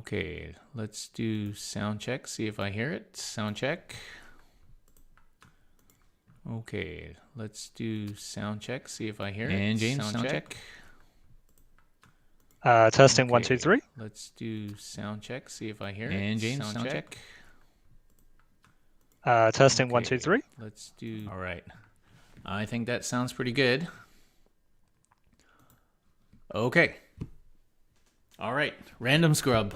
Okay, let's do sound check, see if I hear it. Sound check. Okay, let's do sound check, see if I hear it. And James, sound check. Testing 1, 2, 3. Let's do sound check, see if I hear it. And James, sound check. Testing 1, 2, 3. Let's do. All right. I think that sounds pretty good. Okay. All right. Random Scrub.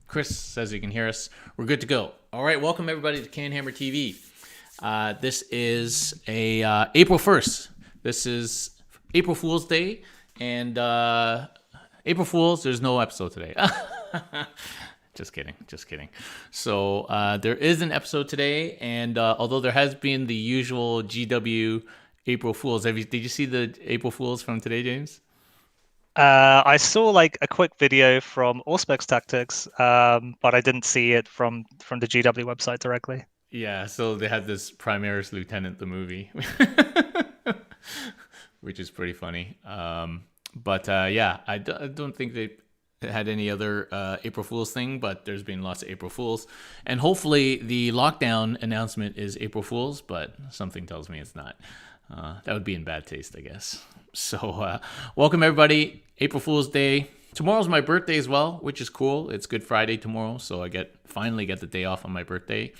Chris says you can hear us. We're good to go. All right. Welcome everybody to Canhammer TV. This is a April 1st. This is April Fool's Day, and April Fools. There's no episode today. Just kidding. So there is an episode today, and although there has been the usual GW April Fools, did you see the April Fools from today, James? I saw like a quick video from Auspex Tactics, but I didn't see it from the GW website directly. Yeah, so they had this Primarks Lieutenant, the movie, which is pretty funny. But I don't think they had any other April Fool's thing, but there's been lots of April Fools. And hopefully the lockdown announcement is April Fool's, but something tells me it's not. That would be in bad taste, I guess. So welcome, everybody. April Fool's Day. Tomorrow's my birthday as well, which is cool. It's Good Friday tomorrow, so I finally get the day off on my birthday.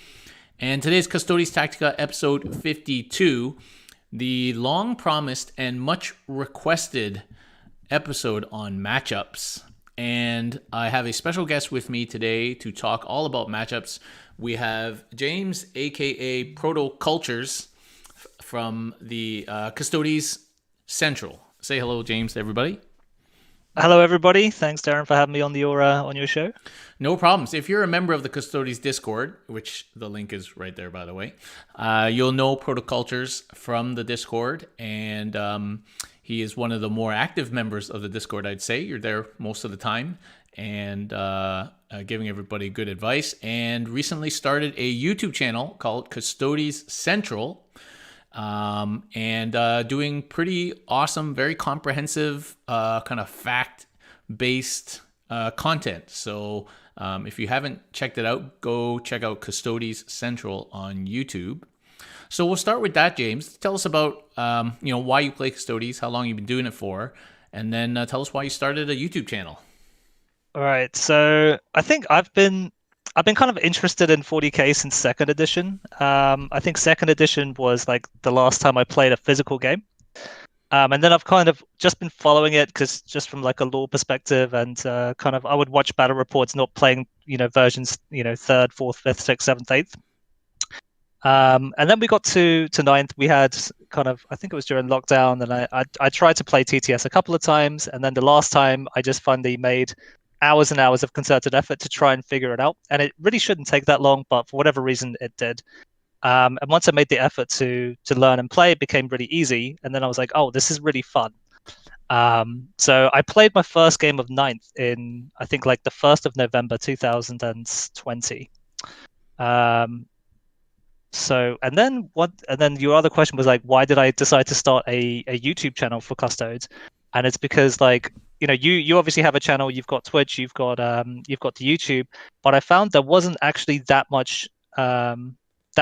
And today's Custodes Tactica, episode 52, the long-promised and much requested episode on matchups. And I have a special guest with me today to talk all about matchups. We have James, aka Protocultures, from the Custodes Central. Say hello, James, to everybody. Hello, everybody. Thanks, Darren, for having me on your show. No problems. If you're a member of the Custodes Discord, which the link is right there, by the way, you'll know Protocultures from the Discord, and he is one of the more active members of the Discord, I'd say. You're there most of the time and giving everybody good advice, and recently started a YouTube channel called Custodes Central, and doing pretty awesome, very comprehensive, kind of fact-based content. So if you haven't checked it out, go check out Custodes Central on YouTube. So we'll start with that, James. Tell us about why you play Custodes, how long you've been doing it for, and then tell us why you started a YouTube channel. All right. So I think I've been kind of interested in 40K since second edition. I think second edition was like the last time I played a physical game. And then I've kind of just been following it because just from like a lore perspective, and kind of I would watch battle reports, not playing versions 3rd, 4th, 5th, 6th, 7th, 8th. And then we got to 9th. We had kind of, I think it was during lockdown, and I tried to play TTS a couple of times, and then the last time I just finally made hours and hours of concerted effort to try and figure it out. And it really shouldn't take that long, but for whatever reason it did. And once I made the effort to learn and play, it became really easy. And then I was like, oh, this is really fun. So I played my first game of 9th in, I think, like the 1st of November 2020. And then your other question was like, why did I decide to start a YouTube channel for Custodes? And it's because like, you obviously have a channel, you've got Twitch, you've got the YouTube, but I found there wasn't actually that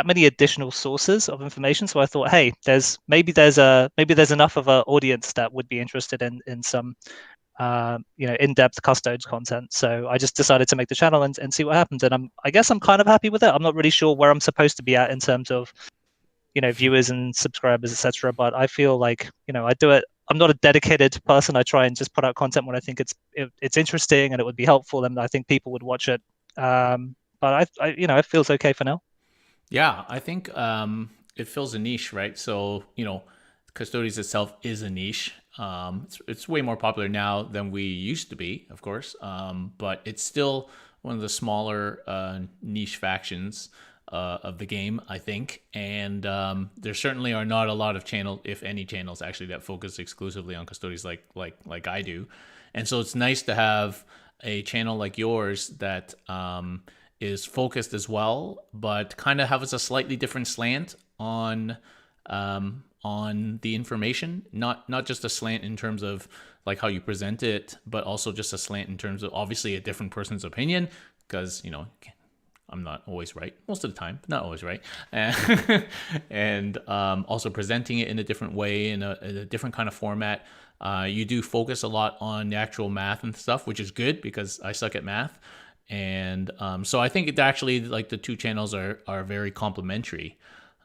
many additional sources of information. So I thought, hey, there's enough of an audience that would be interested in some in-depth Custodes content. So I just decided to make the channel and see what happened. And I guess I'm kind of happy with it. I'm not really sure where I'm supposed to be at in terms of viewers and subscribers, etc. But I feel like I do it. I'm not a dedicated person. I try and just put out content when I think it's interesting and it would be helpful, and I think people would watch it. But it feels okay for now. Yeah, I think it fills a niche, right? So Custodes itself is a niche. It's way more popular now than we used to be, of course, but it's still one of the smaller niche factions of the game, I think. And there certainly are not a lot of channels, if any channels, actually, that focus exclusively on Custodes like I do. And so it's nice to have a channel like yours that is focused as well, but kind of has a slightly different slant on the information, not just a slant in terms of like how you present it, but also just a slant in terms of obviously a different person's opinion, because I'm not always right most of the time, not always right, and also presenting it in a different way, in a different kind of format. You do focus a lot on the actual math and stuff, which is good because I suck at math, and so I think it actually, like, the two channels are very complementary.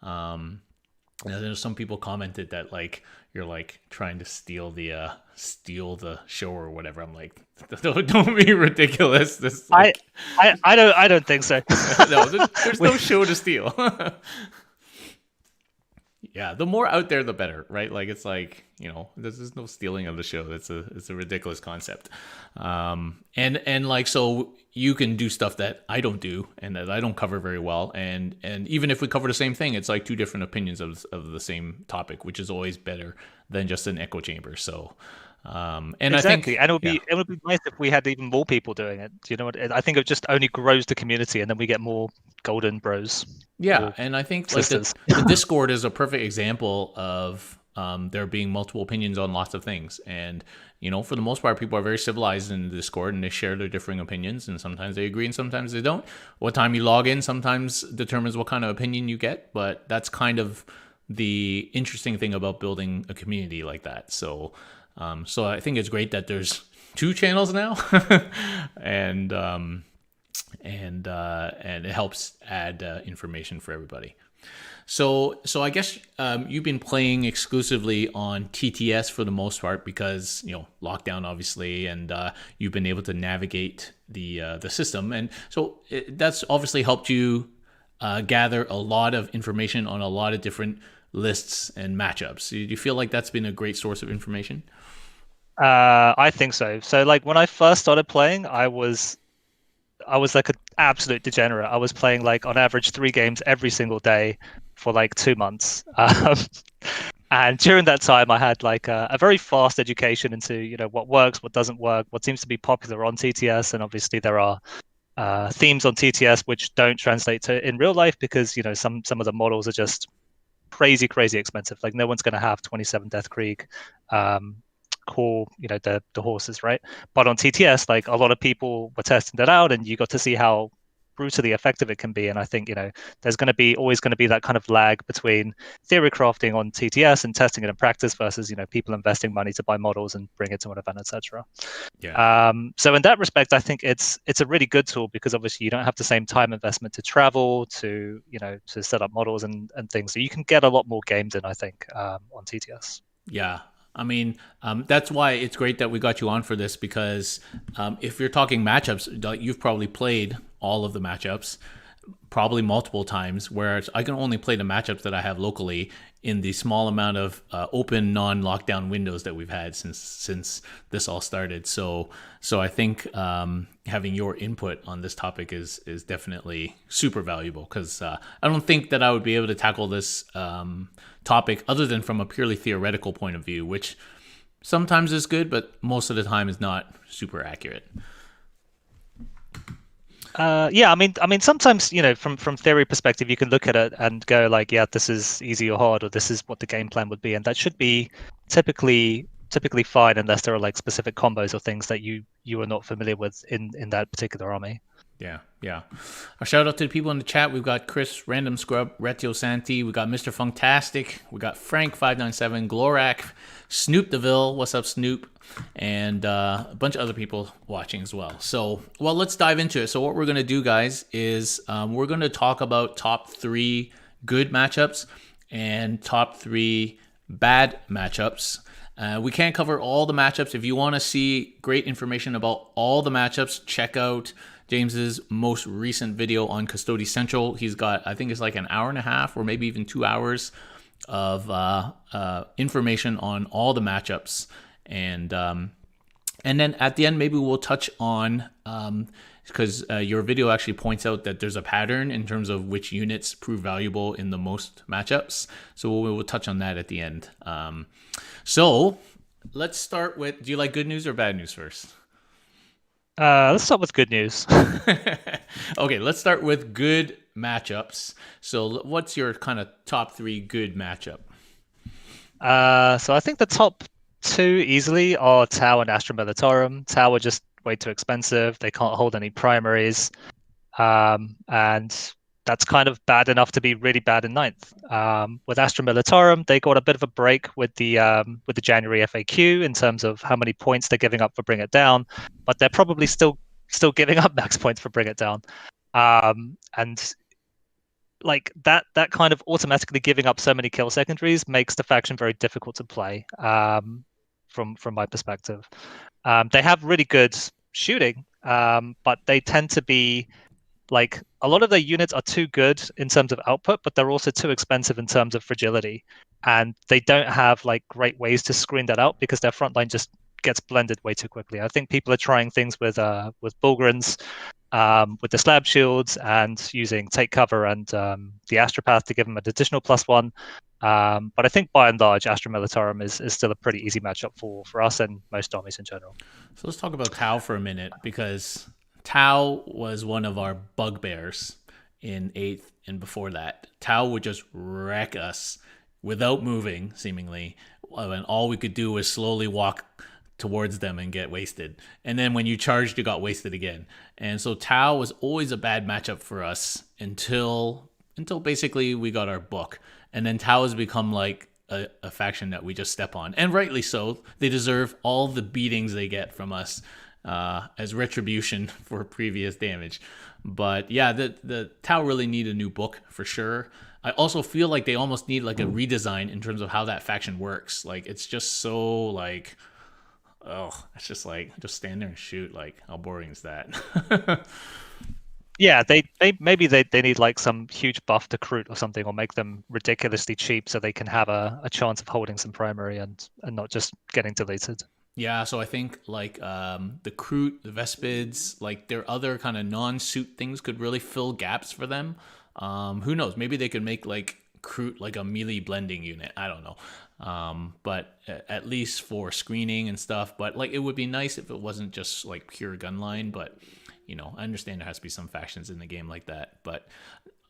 There's some people commented that, like, you're like trying to steal the show or whatever. I'm like, don't be ridiculous. This, like, I don't think so. no, there's no show to steal. Yeah, the more out there, the better, right? Like, it's like, there's no stealing of the show. It's a ridiculous concept. And like, so you can do stuff that I don't do and that I don't cover very well. And even if we cover the same thing, it's like two different opinions of the same topic, which is always better than just an echo chamber. So, and exactly. I think, And it would be nice if we had even more people doing it. You know what? I think it just only grows the community, and then we get more golden bros. Yeah, and I think, like, the Discord is a perfect example of there being multiple opinions on lots of things. And, for the most part, people are very civilized in the Discord, and they share their differing opinions, and sometimes they agree and sometimes they don't. What time you log in sometimes determines what kind of opinion you get, but that's kind of the interesting thing about building a community like that. So, so I think it's great that there's two channels now, and it helps add information for everybody. So I guess you've been playing exclusively on TTS for the most part because lockdown, obviously, and you've been able to navigate the system, and so that's obviously helped you gather a lot of information on a lot of different lists and matchups. Do you feel like that's been a great source of information? I think so. So, like, when I first started playing, I was like an absolute degenerate. I was playing, like, on average 3 games every single day for like 2 months. And during that time, I had like a very fast education into what works, what doesn't work, what seems to be popular on TTS, and obviously there are themes on TTS which don't translate to in real life because some of the models are just crazy expensive. Like, no one's going to have 27 Death Krieg core, the horses, right? But on TTS, like, a lot of people were testing that out, and you got to see how brutally effective it can be. And I think there's always going to be that kind of lag between theory crafting on TTS and testing it in practice versus people investing money to buy models and bring it to an event, etc. Yeah. So in that respect, I think it's a really good tool because obviously you don't have the same time investment to travel to to set up models and things, so you can get a lot more games in, I think, on TTS. Yeah. I mean, that's why it's great that we got you on for this, because if you're talking matchups, you've probably played all of the matchups, probably multiple times, whereas I can only play the matchups that I have locally in the small amount of open non-lockdown windows that we've had since this all started. So I think having your input on this topic is definitely super valuable, because I don't think that I would be able to tackle this topic other than from a purely theoretical point of view, which sometimes is good, but most of the time is not super accurate. Yeah, I mean, sometimes from theory perspective, you can look at it and go like, yeah, this is easy or hard, or this is what the game plan would be, and that should be typically fine, unless there are like specific combos or things that you are not familiar with in that particular army. Yeah. A shout out to the people in the chat. We've got Chris, Random Scrub, Retio Santi. We got Mr. Funktastic. We got Frank597, Glorak, Snoop DeVille. What's up, Snoop? And a bunch of other people watching as well. So, well, let's dive into it. So what we're going to do, guys, is we're going to talk about top 3 good matchups and top 3 bad matchups. We can't cover all the matchups. If you want to see great information about all the matchups, check out James's most recent video on Custodes Central. He's got, I think it's like an hour and a half or maybe even 2 hours of information on all the matchups. And then at the end, maybe we'll touch on, because your video actually points out that there's a pattern in terms of which units prove valuable in the most matchups. So we'll touch on that at the end. So let's start with, do you like good news or bad news first? Let's start with good news. Okay, let's start with good matchups. So what's your kind of top 3 good matchup? So I think the top 2 easily are Tau and Astra Militarum. Tau are just way too expensive. They can't hold any primaries, and that's kind of bad enough to be really bad in ninth. With Astra Militarum, they got a bit of a break with the January FAQ in terms of how many points they're giving up for Bring It Down, but they're probably still giving up max points for Bring It Down, and like that kind of automatically giving up so many kill secondaries makes the faction very difficult to play. From my perspective, they have really good shooting, but they tend to be like a lot of their units are too good in terms of output, but they're also too expensive in terms of fragility, and they don't have like great ways to screen that out because their front line just gets blended way too quickly. I think people are trying things with Bulgrins, with the slab shields and using take cover and the Astropath to give them an additional +1. But I think by and large, Astra Militarum is still a pretty easy matchup for us and most armies in general. So let's talk about Tau for a minute, because Tau was one of our bugbears in 8th and before that. Tau would just wreck us without moving, seemingly, and all we could do was slowly walk towards them and get wasted. And then when you charged, you got wasted again. And so Tau was always a bad matchup for us until basically we got our book. And then Tau has become like a faction that we just step on. And rightly so. They deserve all the beatings they get from us as retribution for previous damage. But yeah, the Tau really need a new book for sure. I also feel like they almost need like a redesign in terms of how that faction works. Like it's just so like, oh, it's just like just stand there and shoot. Like how boring is that? Yeah, they maybe they need like some huge buff to Kroot or something, or make them ridiculously cheap so they can have a chance of holding some primary and not just getting deleted. Yeah, so I think like the Kroot, the Vespids, like their other kind of non-suit things could really fill gaps for them. Who knows? Maybe they could make like Kroot like a melee blending unit. I don't know. But at least for screening and stuff. But like it would be nice if it wasn't just like pure gunline. But you know, I understand there has to be some factions in the game like that. But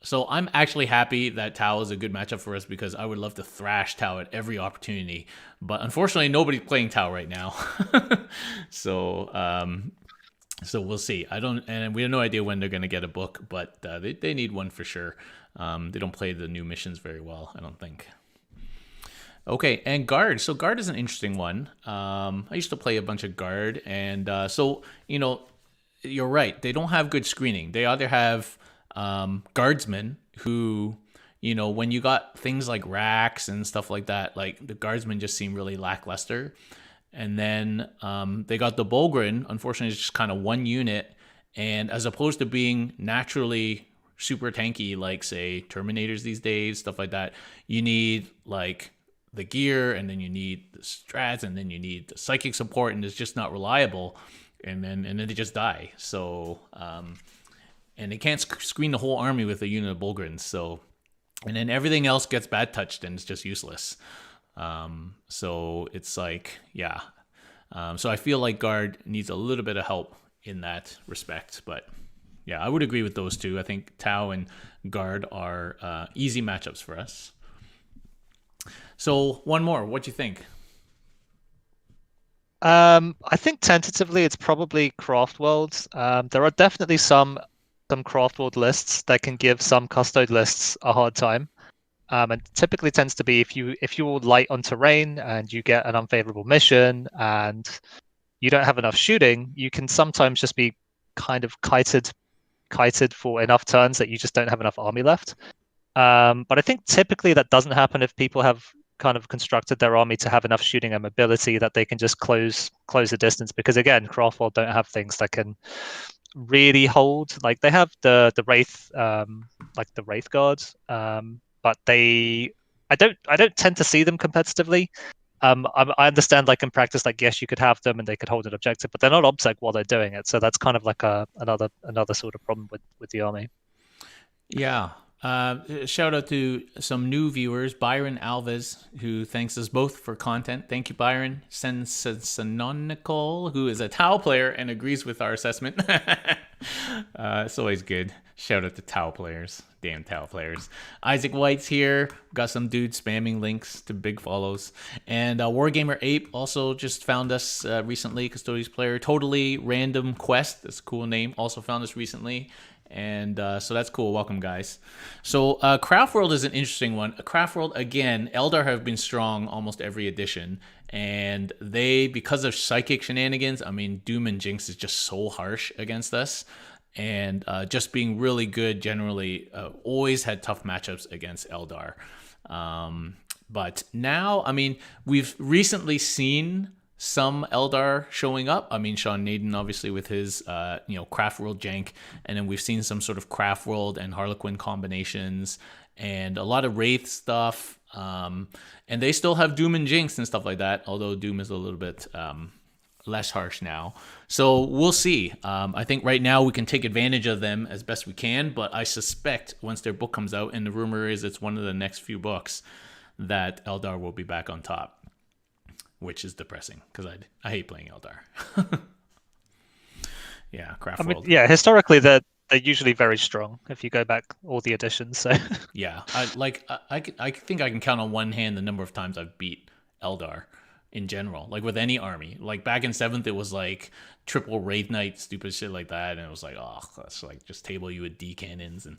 so I'm actually happy that Tau is a good matchup for us, because I would love to thrash Tau at every opportunity. But unfortunately, nobody's playing Tau right now. So we'll see. And we have no idea when they're going to get a book, but they need one for sure. They don't play the new missions very well, I don't think. Okay, and Guard. So Guard is an interesting one. I used to play a bunch of Guard, and so, you know, you're right. They don't have good screening. They either have guardsmen who, you know, when you got things like racks and stuff like that, like the guardsmen just seem really lackluster. And then they got the Bulgrin. Unfortunately, it's just kind of one unit. And as opposed to being naturally super tanky, like say Terminators these days, stuff like that, you need like the gear, and then you need the strats, and then you need the psychic support, and it's just not reliable. And then they just die. So and they can't screen the whole army with a unit of Bulgrins. So, and then everything else gets bad touched and it's just useless. So it's like, yeah. So I feel like Guard needs a little bit of help in that respect. But yeah, I would agree with those two. I think Tau and Guard are easy matchups for us. So one more. What do you think? I think tentatively it's probably Craft Worlds. There are definitely some Craft World lists that can give some Custode lists a hard time. And typically tends to be if you're light on terrain and you get an unfavorable mission and you don't have enough shooting, you can sometimes just be kind of kited for enough turns that you just don't have enough army left. But I think typically that doesn't happen if people have kind of constructed their army to have enough shooting and mobility that they can just close the distance, because again, Craftworld don't have things that can really hold. Like they have the Wraith, like the Wraith guards, but I don't tend to see them competitively. I understand, like in practice, like yes, you could have them and they could hold an objective, but they're not obsec while they're doing it. So that's kind of like another sort of problem with the army. Yeah. Shout out to some new viewers, Byron Alves, who thanks us both for content. Thank you, Byron. Sensononical, who is a Tau player and agrees with our assessment. It's always good. Shout out to Tau players. Damn Tau players. Isaac White's here. Got some dude spamming links to big follows. And Wargamer Ape also just found us recently. Custodes player. Totally Random Quest. That's a cool name. Also found us recently. And so that's cool. Welcome, guys. So Craft World is an interesting one. Craft World, again, Eldar have been strong almost every edition. And they, because of psychic shenanigans, I mean, Doom and Jinx is just so harsh against us. And just being really good generally, always had tough matchups against Eldar. But now, I mean, we've recently seen some Eldar showing up. I mean, Sean Naden obviously with his Craft World jank, and then we've seen some sort of Craft World and Harlequin combinations, and a lot of Wraith stuff. And they still have Doom and Jinx and stuff like that, although Doom is a little bit less harsh now. So we'll see. I think right now we can take advantage of them as best we can, but I suspect once their book comes out, and the rumor is it's one of the next few books, that Eldar will be back on top, which is depressing because I hate playing Eldar. Yeah, Craft World. Yeah, historically they're usually very strong if you go back all the editions. So yeah, I think I can count on one hand the number of times I've beat Eldar in general, like with any army. Like back in 7th, it was like triple Wraith Knight, stupid shit like that, and it was like, oh, that's like just table you with D cannons, and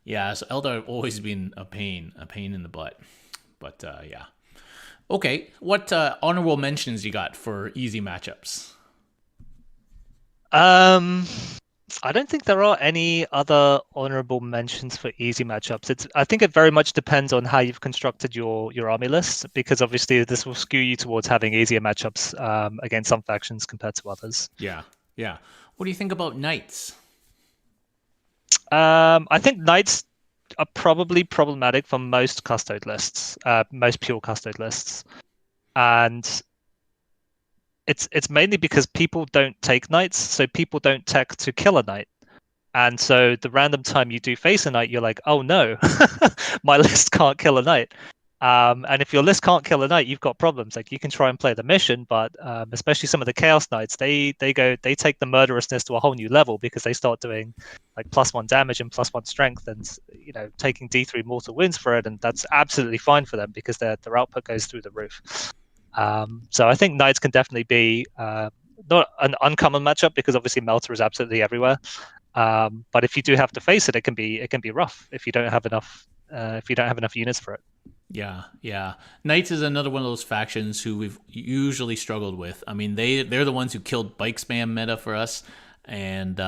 yeah. So Eldar have always been a pain in the butt. But yeah. Okay, what honorable mentions you got for easy matchups? I don't think there are any other honorable mentions for easy matchups. I think it very much depends on how you've constructed your army list, because obviously this will skew you towards having easier matchups against some factions compared to others. Yeah. What do you think about knights? I think knights are probably problematic for most custode lists, most pure custode lists, and it's mainly because people don't take knights, so people don't tech to kill a knight. And so the random time you do face a knight, you're like, oh no, my list can't kill a knight. And if your list can't kill a knight, you've got problems. Like you can try and play the mission, but especially some of the chaos knights, they take the murderousness to a whole new level because they start doing like +1 damage and +1 strength, and taking D3 mortal wounds for it, and that's absolutely fine for them because their output goes through the roof. So I think knights can definitely be not an uncommon matchup because obviously Melter is absolutely everywhere. But if you do have to face it, it can be rough if you don't have enough units for it. Yeah. Knights is another one of those factions who we've usually struggled with. I mean, they're the ones who killed bike spam meta for us, and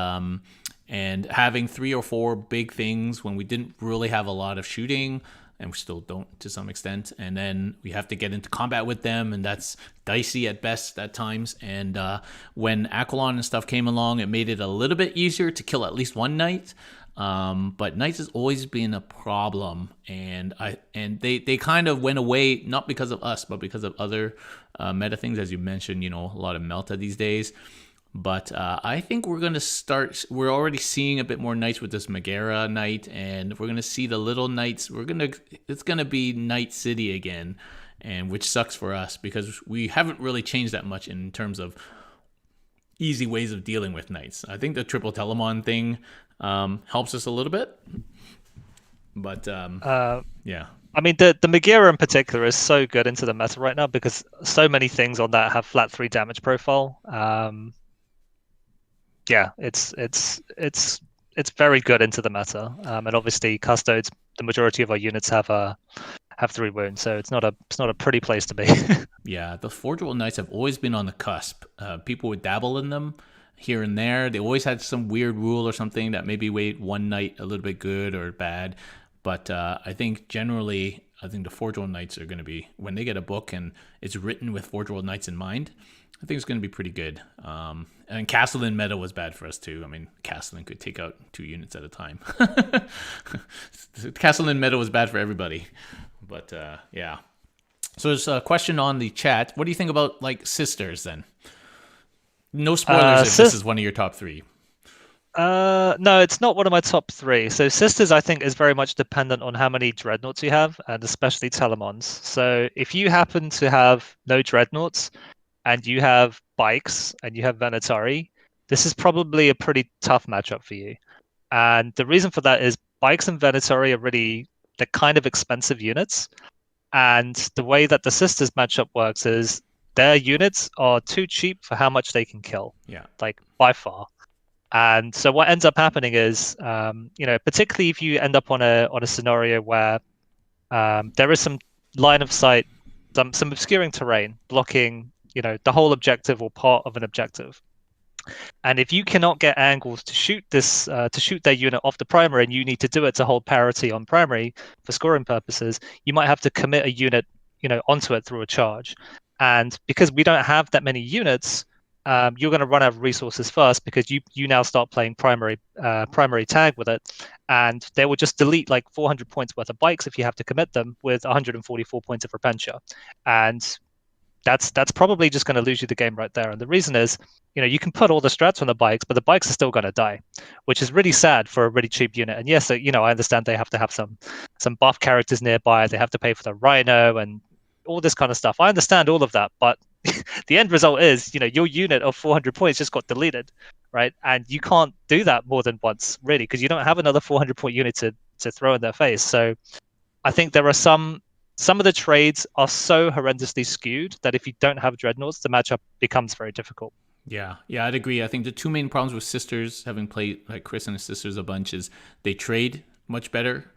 having 3 or 4 big things when we didn't really have a lot of shooting, and we still don't to some extent. And then we have to get into combat with them, and that's dicey at best at times. And when Aquilon and stuff came along, it made it a little bit easier to kill at least one knight. But knights has always been a problem, and they kind of went away, not because of us, but because of other meta things, as you mentioned. A lot of Melta these days. But I think we're we're already seeing a bit more knights with this Megara knight, and we're going to see the little knights. It's going to be Knight City again, and which sucks for us because we haven't really changed that much in terms of easy ways of dealing with knights. I think the triple Telemon thing helps us a little bit. But yeah. I mean, the Megara in particular is so good into the meta right now because so many things on that have flat 3 damage profile. Yeah, it's very good into the meta, and obviously Custodes, the majority of our units have 3 wounds, so it's not a pretty place to be. Yeah, the Forgeable Knights have always been on the cusp. People would dabble in them here and there. They always had some weird rule or something that maybe made one knight a little bit good or bad, but I think generally, the Forgeable Knights are going to be, when they get a book and it's written with Forgeable Knights in mind, I think it's going to be pretty good. And Castellan meta was bad for us too. I mean, Castellan could take out 2 units at a time. Castellan meta was bad for everybody. But yeah. So there's a question on the chat. What do you think about like Sisters then? No spoilers if this is one of your top 3. No, it's not one of my top 3. So Sisters, I think, is very much dependent on how many dreadnoughts you have, and especially Telemons. So if you happen to have no dreadnoughts, and you have bikes, and you have Venatari, this is probably a pretty tough matchup for you. And the reason for that is bikes and Venatori are really they're kind of expensive units. And the way that the sisters matchup works is their units are too cheap for how much they can kill, Yeah. like by far. And so what ends up happening is, particularly if you end up on a scenario where there is some line of sight, some obscuring terrain blocking, the whole objective or part of an objective. And if you cannot get angles to shoot their unit off the primary, and you need to do it to hold parity on primary for scoring purposes, you might have to commit a unit, onto it through a charge. And because we don't have that many units, you're going to run out of resources first because you now start playing primary tag with it, and they will just delete like 400 points worth of bikes if you have to commit them with 144 points of repentia, and that's probably just going to lose you the game right there. And the reason is, you can put all the strats on the bikes, but the bikes are still going to die, which is really sad for a really cheap unit. And yes, I understand they have to have some buff characters nearby. They have to pay for the rhino and all this kind of stuff. I understand all of that, but the end result is, your unit of 400 points just got deleted, right? And you can't do that more than once, really, because you don't have another 400-point unit to throw in their face. So I think there are some of the trades are so horrendously skewed that if you don't have dreadnoughts, the matchup becomes very difficult. Yeah, I'd agree. I think the two main problems with sisters, having played like Chris and his sisters a bunch, is they trade much better,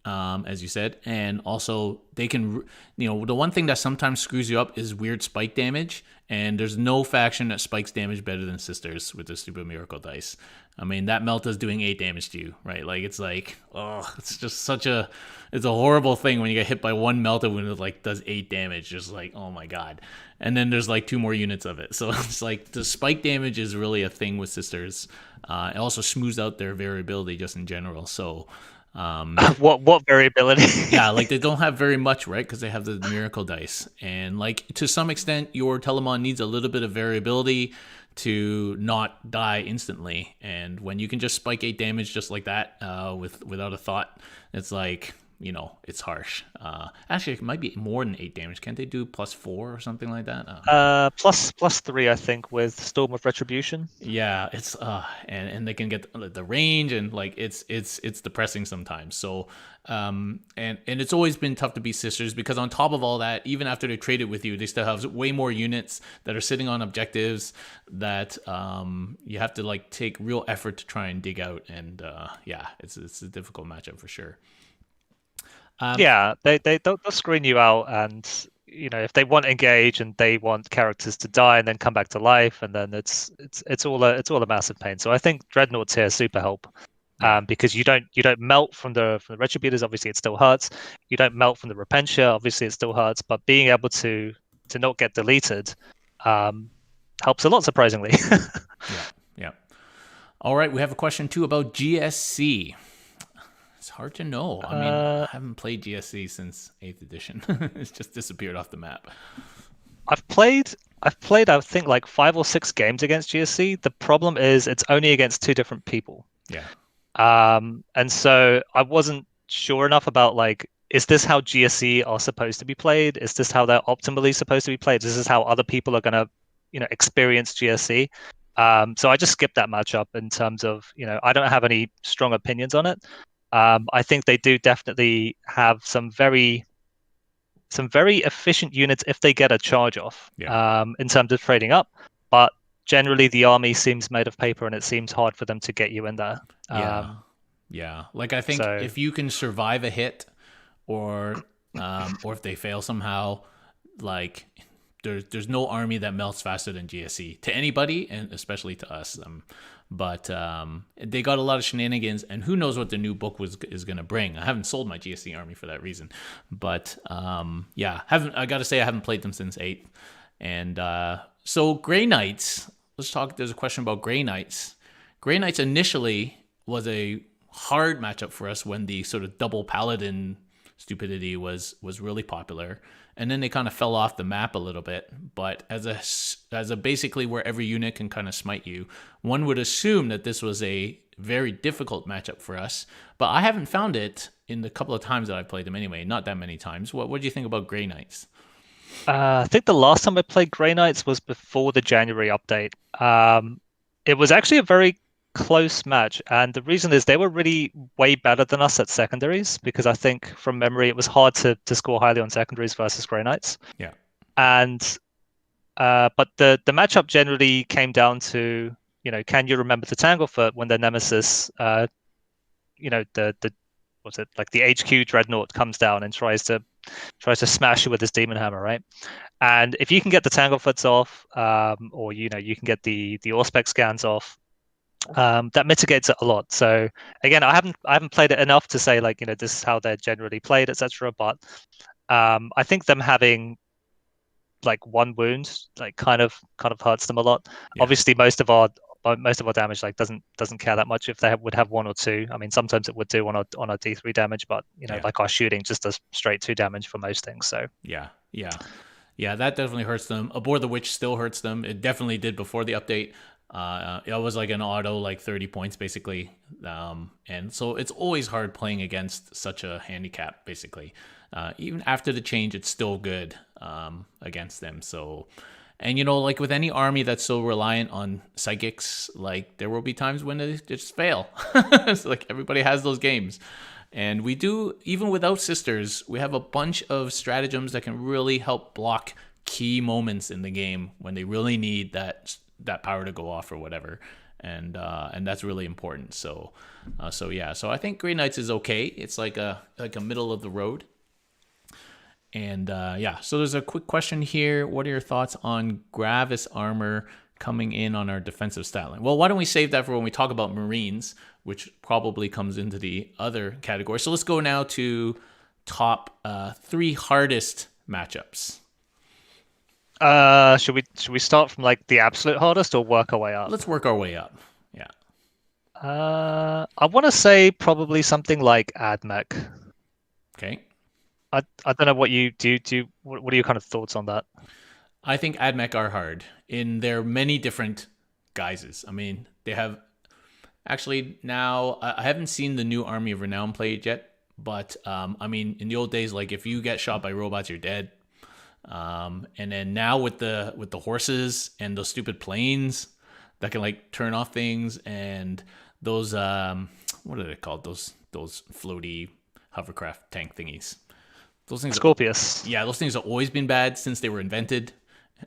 as you said, and also they can, the one thing that sometimes screws you up is weird spike damage, and there's no faction that spikes damage better than sisters with the stupid miracle dice. I mean, that Melta's doing 8 damage to you, right? Like, it's like, oh, it's just it's a horrible thing when you get hit by one Melta when it like does 8 damage. Just like, oh my god. And then there's like 2 more units of it. So it's like the spike damage is really a thing with sisters. It also smooths out their variability just in general. So, what variability? yeah, like they don't have very much, right? Because they have the miracle dice, and like to some extent, your Telemon needs a little bit of variability to not die instantly. And when you can just spike 8 damage just like that, without a thought, it's like, it's harsh. Actually, it might be more than 8 damage. Can't they do +4 or something like that? Plus 3, I think, with Storm of Retribution. Yeah, it's and they can get the range, and like it's depressing sometimes. So and it's always been tough to beat sisters because on top of all that, even after they traded with you, they still have way more units that are sitting on objectives that you have to like take real effort to try and dig out. And yeah, it's a difficult matchup for sure. Yeah, they'll screen you out, and if they want engage and they want characters to die and then come back to life, and then it's all a massive pain. So I think dreadnoughts here super help, because you don't melt from the retributors. Obviously, it still hurts. You don't melt from the repentia. Obviously, it still hurts. But being able to not get deleted helps a lot, surprisingly. Yeah. All right, we have a question too about GSC. It's hard to know. I mean, I haven't played GSC since 8th edition. It's just disappeared off the map. I've played, I think, like 5 or 6 games against GSC. The problem is it's only against 2 different people. Yeah. And so I wasn't sure enough about, like, is this how GSC are supposed to be played? Is this how they're optimally supposed to be played? Is this how other people are going to, experience GSC? So I just skipped that matchup in terms of, I don't have any strong opinions on it. I think they do definitely have some very efficient units if they get a charge off, in terms of trading up. But generally, the army seems made of paper, and it seems hard for them to get you in there. Yeah. Like I think if you can survive a hit, or if they fail somehow, like there's no army that melts faster than GSC to anybody, and especially to us. But they got a lot of shenanigans, and who knows what the new book is going to bring. I haven't sold my GSC army for that reason, but yeah, I got to say I haven't played them since 8th. And so Grey Knights, let's talk. There's a question about Grey Knights. Grey Knights initially was a hard matchup for us when the sort of double paladin stupidity was really popular, and then they kind of fell off the map a little bit. But as a basically where every unit can kind of smite you, one would assume that this was a very difficult matchup for us. But I haven't found it in the couple of times that I've played them anyway. Not that many times. What do you think about Grey Knights? I think the last time I played Grey Knights was before the January update. It was actually a very close match, and the reason is they were really way better than us at secondaries because I think from memory it was hard to score highly on secondaries versus Grey Knights. Yeah. And but the matchup generally came down to, can you remember the Tanglefoot when the Nemesis, the what's it, like the HQ Dreadnought comes down and tries to smash you with his demon hammer, right? And if you can get the Tanglefoots off, or you can get the Auspex scans off, that mitigates it a lot. So again, I haven't played it enough to say like this is how they're generally played, etc. But I think them having like one wound like kind of hurts them a lot. Yeah. Obviously, most of our damage like doesn't care that much if they would have one or two. I mean, sometimes it would do on a D3 damage, but Yeah. like our shooting just does straight 2 damage for most things. So Yeah. Yeah. Yeah, that definitely hurts them. Abhor the Witch still hurts them. It definitely did before the update. It was like an auto, like 30 points basically. And so it's always hard playing against such a handicap, basically. Even after the change, it's still good against them. So, and like with any army that's so reliant on psychics, like there will be times when they just fail. It's like everybody has those games. And we do, even without sisters, we have a bunch of stratagems that can really help block key moments in the game when they really need that power to go off or whatever, and that's really important. So yeah, so I think Grey Knights is okay. It's like a middle of the road. And yeah, so there's a quick question here. What are your thoughts on Gravis armor coming in on our defensive stat line? Well, why don't we save that for when we talk about Marines, which probably comes into the other category. So let's go now to top 3 hardest matchups. should we start from like the absolute hardest or work our way up? Let's work our way up. Yeah. I want to say probably something like AdMech. Okay. I don't know what you do. What are your kind of thoughts on that? I think AdMech are hard in their many different guises. I mean, they have actually now. I haven't seen the new Army of Renown played yet, but I mean, in the old days, like if you get shot by robots, you're dead. And then now with the horses and those stupid planes that can like turn off things and those what are they called? Those floaty hovercraft tank thingies. Those things. Scorpius. Yeah, those things have always been bad since they were invented,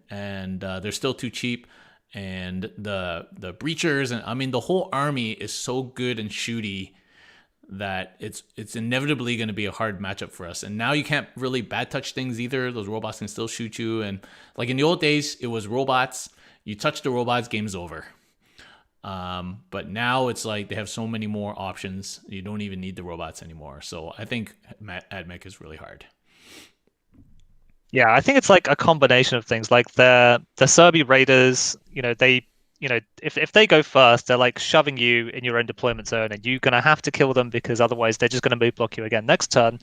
and they're still too cheap. And the breachers and I mean the whole army is so good and shooty that it's inevitably going to be a hard matchup for us. And now you can't really bad touch things either. Those robots can still shoot you. And like in the old days, it was robots. You touch the robots, game's over. But now it's like they have so many more options. You don't even need the robots anymore. So I think AdMech is really hard. Yeah, I think it's like a combination of things. Like the Serbi Raiders, if they go first, they're like shoving you in your own deployment zone, and you're gonna have to kill them because otherwise they're just gonna move block you again next turn,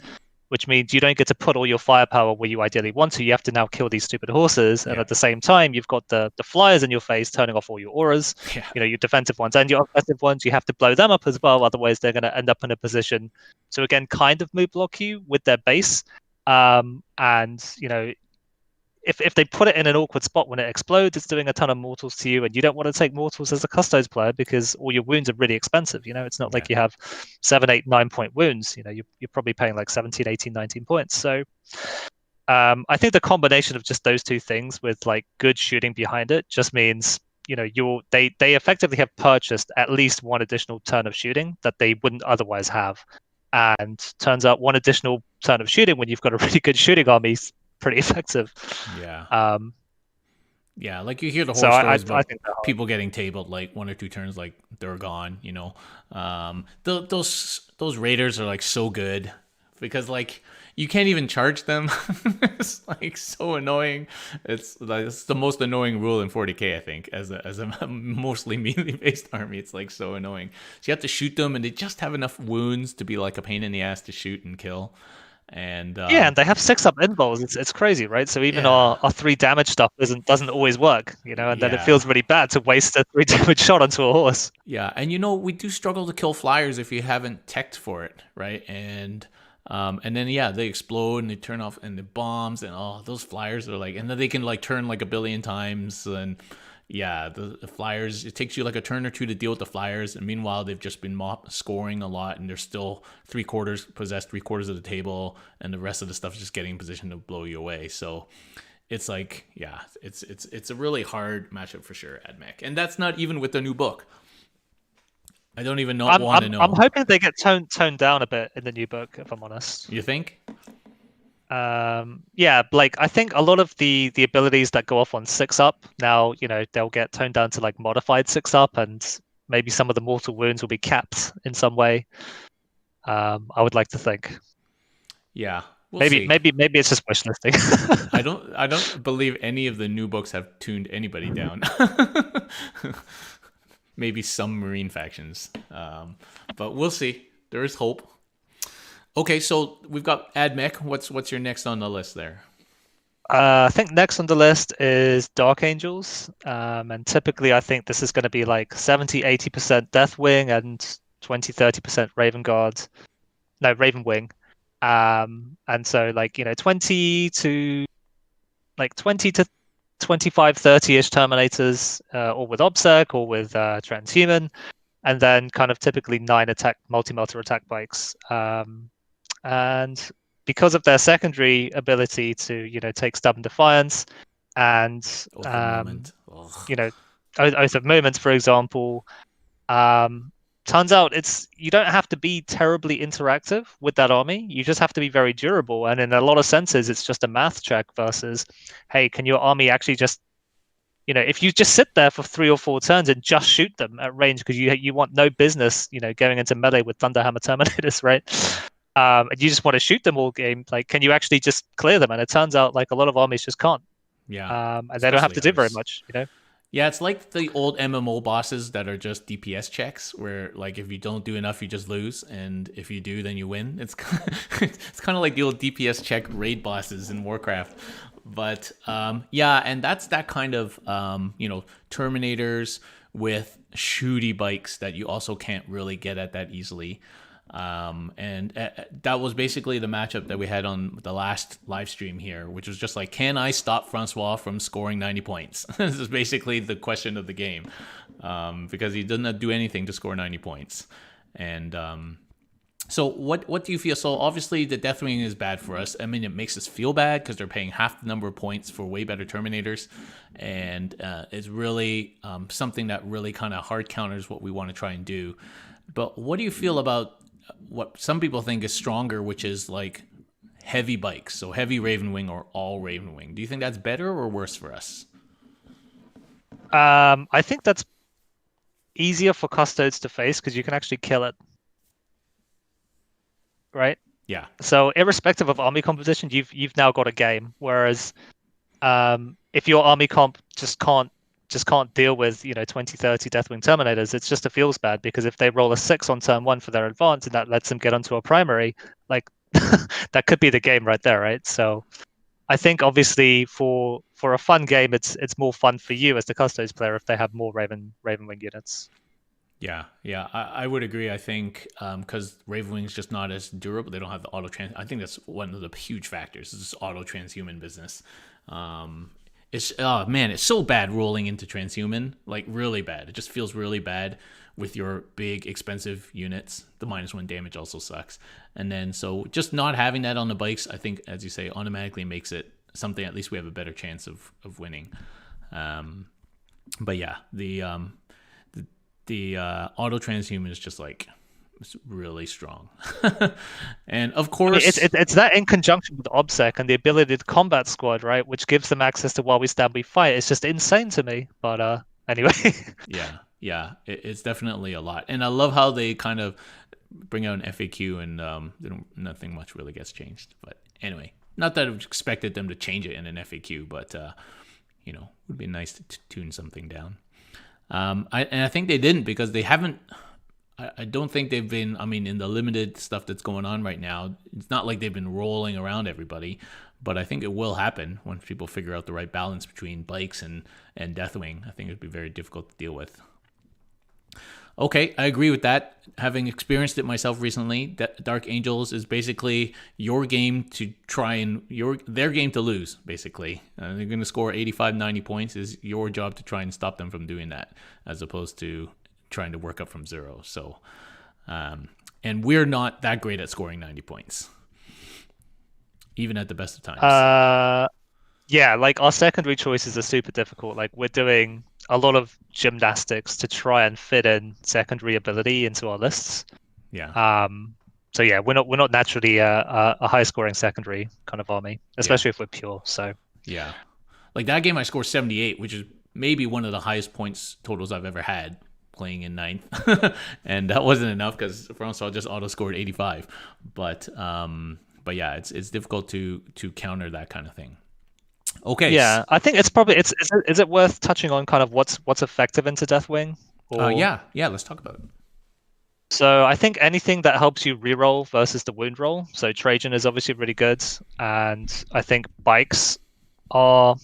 which means you don't get to put all your firepower where you ideally want to. You have to now kill these stupid horses, and Yeah. at the same time, you've got the flyers in your face turning off all your auras. Yeah. Your defensive ones and your offensive ones. You have to blow them up as well, otherwise they're gonna end up in a position to again kind of move block you with their base. And if they put it in an awkward spot when it explodes, it's doing a ton of mortals to you, and you don't want to take mortals as a Custodes player because all your wounds are really expensive. It's not like you have 7, 8, 9 point wounds. You're probably paying like 17, 18, 19 points. So I think the combination of just those two things with like good shooting behind it just means they effectively have purchased at least one additional turn of shooting that they wouldn't otherwise have. And turns out one additional turn of shooting when you've got a really good shooting army is pretty effective. Yeah. Yeah, like you hear the So horror I stories about think people getting tabled like 1 or 2 turns, like they're gone. Those raiders are like so good because like you can't even charge them. It's like so annoying. It's the most annoying rule in 40k, I think, as a mostly melee based army. It's like so annoying. So you have to shoot them, and they just have enough wounds to be like a pain in the ass to shoot and kill. And and they have 6-up involves. It's crazy, right? So even yeah, our 3 damage stuff doesn't always work, and then it yeah. feels really bad to waste a 3 damage shot onto a horse. Yeah, and we do struggle to kill flyers if you haven't teched for it, right? And then yeah, they explode and they turn off and the bombs and those flyers are like, and then they can like turn like a billion times, and Yeah, the flyers. It takes you like a turn or two to deal with the flyers, and meanwhile they've just been scoring a lot, and they're still three-quarters possessed, three-quarters of the table, and the rest of the stuff is just getting in position to blow you away. So it's like, yeah, it's a really hard matchup for sure, AdMech, and that's not even with the new book. I don't even know, I'm want to I'm I'm know. hoping they get toned down a bit in the new book, if I'm honest. You think? Yeah, like I think a lot of the abilities that go off on 6-up now, they'll get toned down to like modified 6-up, and maybe some of the mortal wounds will be capped in some way. I would like to think. Yeah, we'll Maybe see. maybe maybe it's just wish listing. I don't believe any of the new books have tuned anybody down. Maybe some marine factions, but we'll see. There is hope. Okay, so we've got AdMech. What's your next on the list there? I think next on the list is Dark Angels. And typically I think this is going to be like 70-80% Deathwing and 20-30% Raven Guard. No, Raven Wing. And so like, 20 to 25, 30-ish Terminators, or with Obsec or with Transhuman, and then kind of typically 9 attack multi-melter attack bikes. And because of their secondary ability to, take stubborn defiance and Oath of Moment. Ugh. Oath of Moments, for example, turns out you don't have to be terribly interactive with that army. You just have to be very durable. And in a lot of senses, it's just a math check versus, hey, can your army actually just, if you just sit there for 3 or 4 turns and just shoot them at range because you want no business, going into melee with Thunderhammer Terminators, right? And you just want to shoot them all game. Like, can you actually just clear them? And it turns out like a lot of armies just can't. Yeah, And they don't have to do very ours. much. Yeah, it's like the old MMO bosses that are just DPS checks, where like if you don't do enough, you just lose, and if you do, then you win. It's it's kind of like the old DPS check raid bosses in Warcraft. But yeah, and that's that kind of Terminators with shooty bikes that you also can't really get at that easily. And that was basically the matchup that we had on the last live stream here, which was just like, can I stop Francois from scoring 90 points? This is basically the question of the game, because he doesn't do anything to score 90 points. And so what do you feel? So obviously the Deathwing is bad for us. I mean, it makes us feel bad because they're paying half the number of points for way better Terminators, and it's really something that really kind of hard counters what we want to try and do. But what do you feel about what some people think is stronger, which is like heavy bikes, so heavy Ravenwing or all Ravenwing? Do you think that's better or worse for us? I think that's easier for Custodes to face because you can actually kill it, right? Yeah, So irrespective of army composition, you've now got a game. Whereas if your army comp just can't deal with 20-30 Deathwing Terminators, it's just a feels bad because if they roll a 6 on turn 1 for their advance and that lets them get onto a primary, like that could be the game right there, right? So I think obviously for a fun game, it's more fun for you as the Custodes player if they have more Ravenwing units. yeah, I would agree. I think because Ravenwing's just not as durable. They don't have the auto trans. I think that's one of the huge factors. Is this auto transhuman business. It's oh man, it's so bad rolling into transhuman, like really bad. It just feels really bad with your big expensive units. The -1 damage also sucks, and then so just not having that on the bikes, I think, as you say, automatically makes it something. At least we have a better chance of winning. But yeah, the auto transhuman is just like it's really strong, and of course, it's that in conjunction with OBSEC and the ability to combat squad, right, which gives them access to while we stand, we fight. It's just insane to me. But anyway, yeah, it's definitely a lot, and I love how they kind of bring out an FAQ and nothing much really gets changed. But anyway, not that I expected them to change it in an FAQ, but it would be nice to tune something down. I think they didn't because they haven't. I don't think they've been. I mean, in the limited stuff that's going on right now, it's not like they've been rolling around everybody. But I think it will happen once people figure out the right balance between bikes and Deathwing. I think it'd be very difficult to deal with. Okay, I agree with that. Having experienced it myself recently, Dark Angels is basically your game to try and their game to lose. Basically, they're going to score 85, 90 points. Is your job to try and stop them from doing that, as opposed to trying to work up from zero. So, and we're not that great at scoring 90 points, even at the best of times. Yeah, like our secondary choices are super difficult. Like we're doing a lot of gymnastics to try and fit in secondary ability into our lists. Yeah, Um, so yeah, we're not naturally a high scoring secondary kind of army, yeah, especially if we're pure. So yeah. Like that game, I scored 78, which is maybe one of the highest points totals I've ever had playing in ninth, and that wasn't enough because Francois just auto scored 85. But yeah, it's difficult to counter that kind of thing. Okay, yeah, I think it's probably is it worth touching on kind of what's effective into Deathwing or yeah, let's talk about it. so I think anything that helps you reroll versus the wound roll. So Trajan is obviously really good, and I think are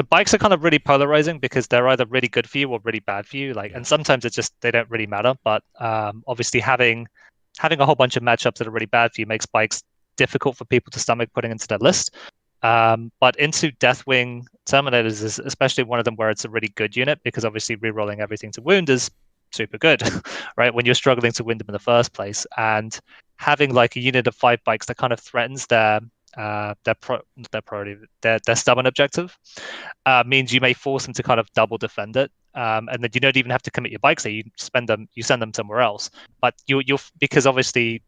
bikes are kind of really polarizing because they're either really good for you or really bad for you. Like, Yeah, and sometimes it's just they don't really matter. But obviously having a whole bunch of matchups that are really bad for you makes bikes difficult for people to stomach putting into their list. But into Deathwing Terminators is especially one of them where it's a really good unit because obviously rerolling everything to wound is super good, right? When you're struggling to win them in the first place, and having like a unit of 5 bikes that kind of threatens their stubborn objective means you may force them to kind of double defend it, and then you don't even have to commit your bikes there. You send them somewhere else, but you'll because obviously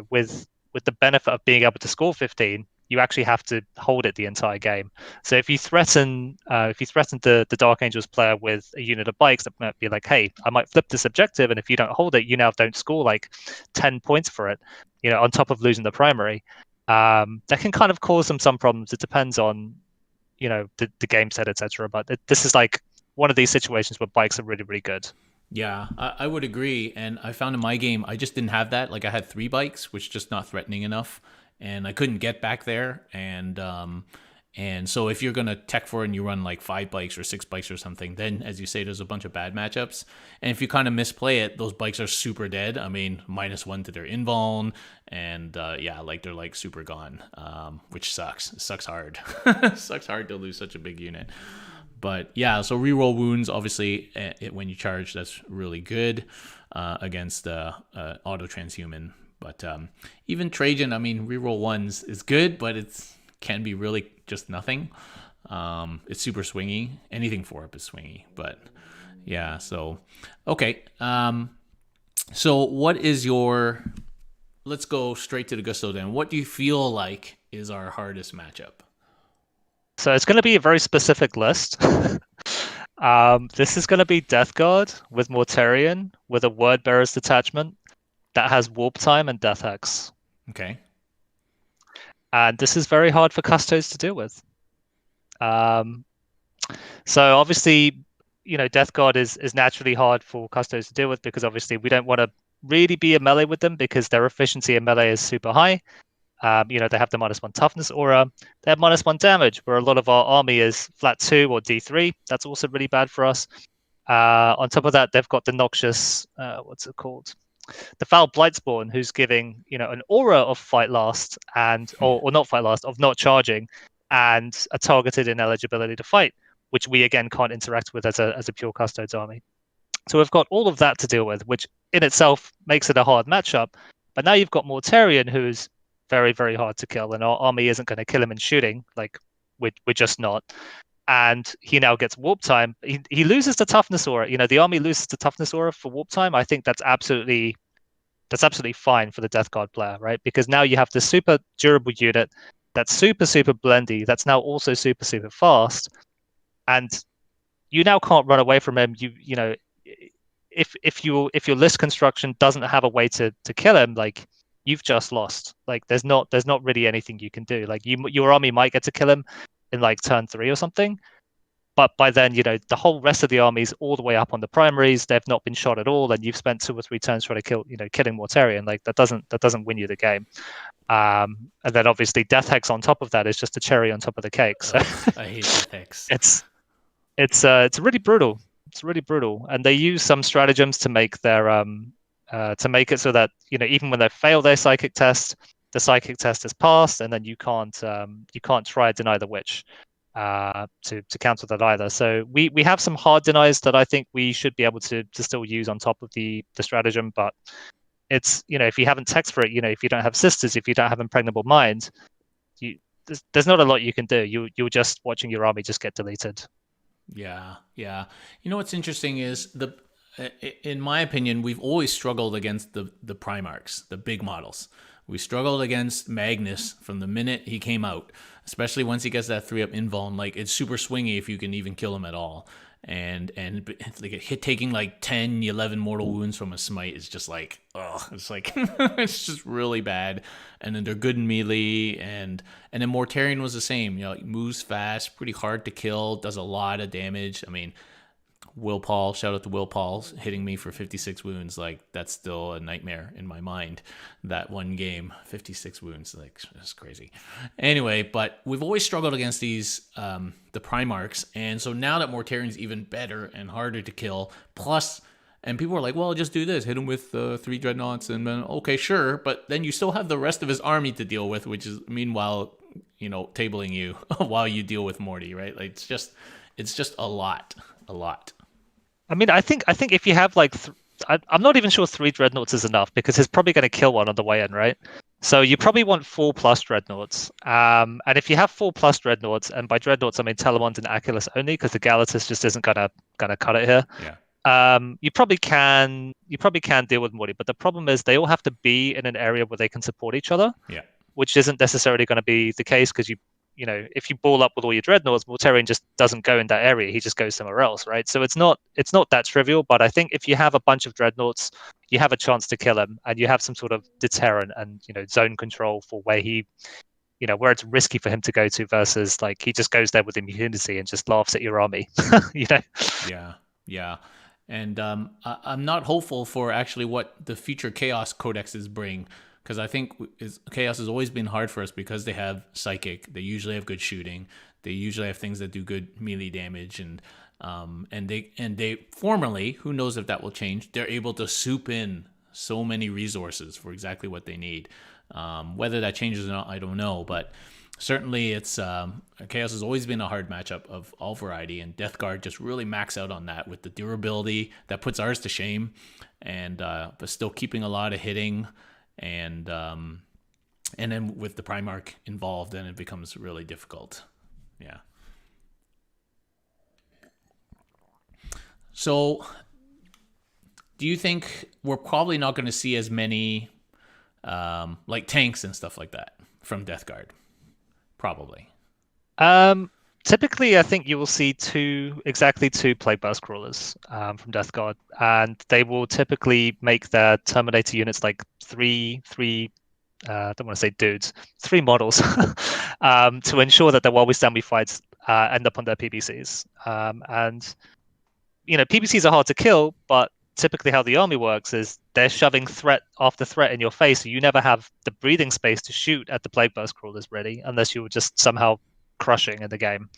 with the benefit of being able to score 15, you actually have to hold it the entire game. So if you threaten the Dark Angels player with a unit of bikes that might be like, hey, I might flip this objective, and if you don't hold it, you now don't score like 10 points for it, on top of losing the primary. That can kind of cause them some problems. It depends on the game set, etc. But this is like one of these situations where bikes are really, really good. yeah, I would agree. And I found in my game, I just didn't have that. Like I had 3 bikes, which just not threatening enough, and I couldn't get back there. And so if you're gonna tech for it and you run like 5 bikes or 6 bikes or something, then as you say, there's a bunch of bad matchups. And if you kind of misplay it, those bikes are super dead. I mean, -1 to their invuln, and yeah, like they're like super gone, which sucks. It sucks hard. Sucks hard to lose such a big unit. But yeah, so reroll wounds, obviously, when you charge, that's really good against auto transhuman. But even Trajan, I mean, reroll ones is good, but it's can be really just nothing. It's super swingy. Anything 4-up is swingy. But yeah, so okay. So what is your? Let's go straight to the Gusto then. What do you feel like is our hardest matchup? So it's going to be a very specific list. This is going to be Death Guard with Mortarion with a Word Bearer's detachment that has Warp Time and Death Hex. Okay. And this is very hard for Custodes to deal with. So obviously, Death Guard is naturally hard for Custodes to deal with because obviously we don't want to really be a melee with them because their efficiency in melee is super high. They have the -1 toughness aura. They have -1 damage, where a lot of our army is flat 2 or D3. That's also really bad for us. On top of that, they've got the noxious, what's it called? The Foul Blightspawn, who's giving an aura of fight last or not fight last, of not charging, and a targeted ineligibility to fight, which we again can't interact with as a pure Custodes army. So we've got all of that to deal with, which in itself makes it a hard matchup. But now you've got Mortarion, who's very, very hard to kill, and our army isn't going to kill him in shooting. Like we're just not. And he now gets warp time. He loses the toughness aura. The army loses the toughness aura for warp time. I think that's absolutely fine for the Death Guard player, right? Because now you have this super durable unit that's super, super blendy. That's now also super, super fast, and you now can't run away from him. If your list construction doesn't have a way to kill him, like you've just lost. Like there's not really anything you can do. Like your army might get to kill him in like turn 3 or something, but by then the whole rest of the army's all the way up on the primaries. They've not been shot at all, and you've spent 2 or 3 turns trying to killing Mortarion. Like that doesn't win you the game. And then obviously Death Hex on top of that is just a cherry on top of the cake. So I hate Death Hex. it's really brutal. It's really brutal, and they use some stratagems to make their to make it so that even when they fail their psychic test, the psychic test is passed, and then you can't try to deny the witch to counter that either. So we have some hard denies that I think we should be able to still use on top of the stratagem, but it's if you haven't text for it, if you don't have sisters, if you don't have impregnable mind, there's not a lot you can do. You're just watching your army just get deleted. Yeah, yeah. What's interesting is in my opinion, we've always struggled against the primarks, the big models. We struggled against Magnus from the minute he came out, especially once he gets that 3-up invuln. Like, it's super swingy if you can even kill him at all. And like a hit taking like 10, 11 mortal wounds from a smite is just like, oh, it's like it's just really bad. And then they're good in melee, and then Mortarion was the same. Moves fast, pretty hard to kill, does a lot of damage. I mean, Will Paul, shout out to Will Paul, hitting me for 56 wounds. Like, that's still a nightmare in my mind. That one game, 56 wounds, like, that's crazy. Anyway, but we've always struggled against these, the Primarchs, and so now that Mortarion's even better and harder to kill, plus, and people are like, well, just do this, hit him with 3 Dreadnoughts, and then, okay, sure, but then you still have the rest of his army to deal with, which is, meanwhile, tabling you while you deal with Morty, right? Like, it's just a lot. I mean, I think if you have like, I'm not even sure 3 Dreadnoughts is enough, because he's probably going to kill one on the way in, right? So you probably want 4+ Dreadnoughts. And if you have 4+ Dreadnoughts, and by Dreadnoughts I mean Telemont and Aculus only, because the Galatus just isn't gonna cut it here. Yeah. You probably can deal with Morty, but the problem is they all have to be in an area where they can support each other. Yeah. Which isn't necessarily going to be the case, because if you ball up with all your Dreadnoughts, Mortarion just doesn't go in that area. He just goes somewhere else, right? So it's not that trivial, but I think if you have a bunch of Dreadnoughts, you have a chance to kill him, and you have some sort of deterrent and zone control for where where it's risky for him to go to, versus like he just goes there with immunity and just laughs at your army. Yeah. And I'm not hopeful for actually what the future Chaos Codexes bring, because I think Chaos has always been hard for us because they have Psychic, they usually have good shooting, they usually have things that do good melee damage, and they formerly, who knows if that will change, they're able to soup in so many resources for exactly what they need. Whether that changes or not, I don't know, but certainly it's Chaos has always been a hard matchup of all variety, and Death Guard just really max out on that with the durability that puts ours to shame, and but still keeping a lot of hitting. And then with the Primarch involved, then it becomes really difficult. Yeah. So, do you think we're probably not going to see as many like tanks and stuff like that from Death Guard? Probably. Typically, I think you will see two Plague Burst Crawlers from Death Guard, and they will typically make their Terminator units like three I don't want to say dudes, 3 models, to ensure that the while we stand we fights end up on their PBCs. And PBCs are hard to kill, but typically how the army works is they're shoving threat after threat in your face, so you never have the breathing space to shoot at the Plague Burst Crawlers ready, unless you were just somehow crushing in the game.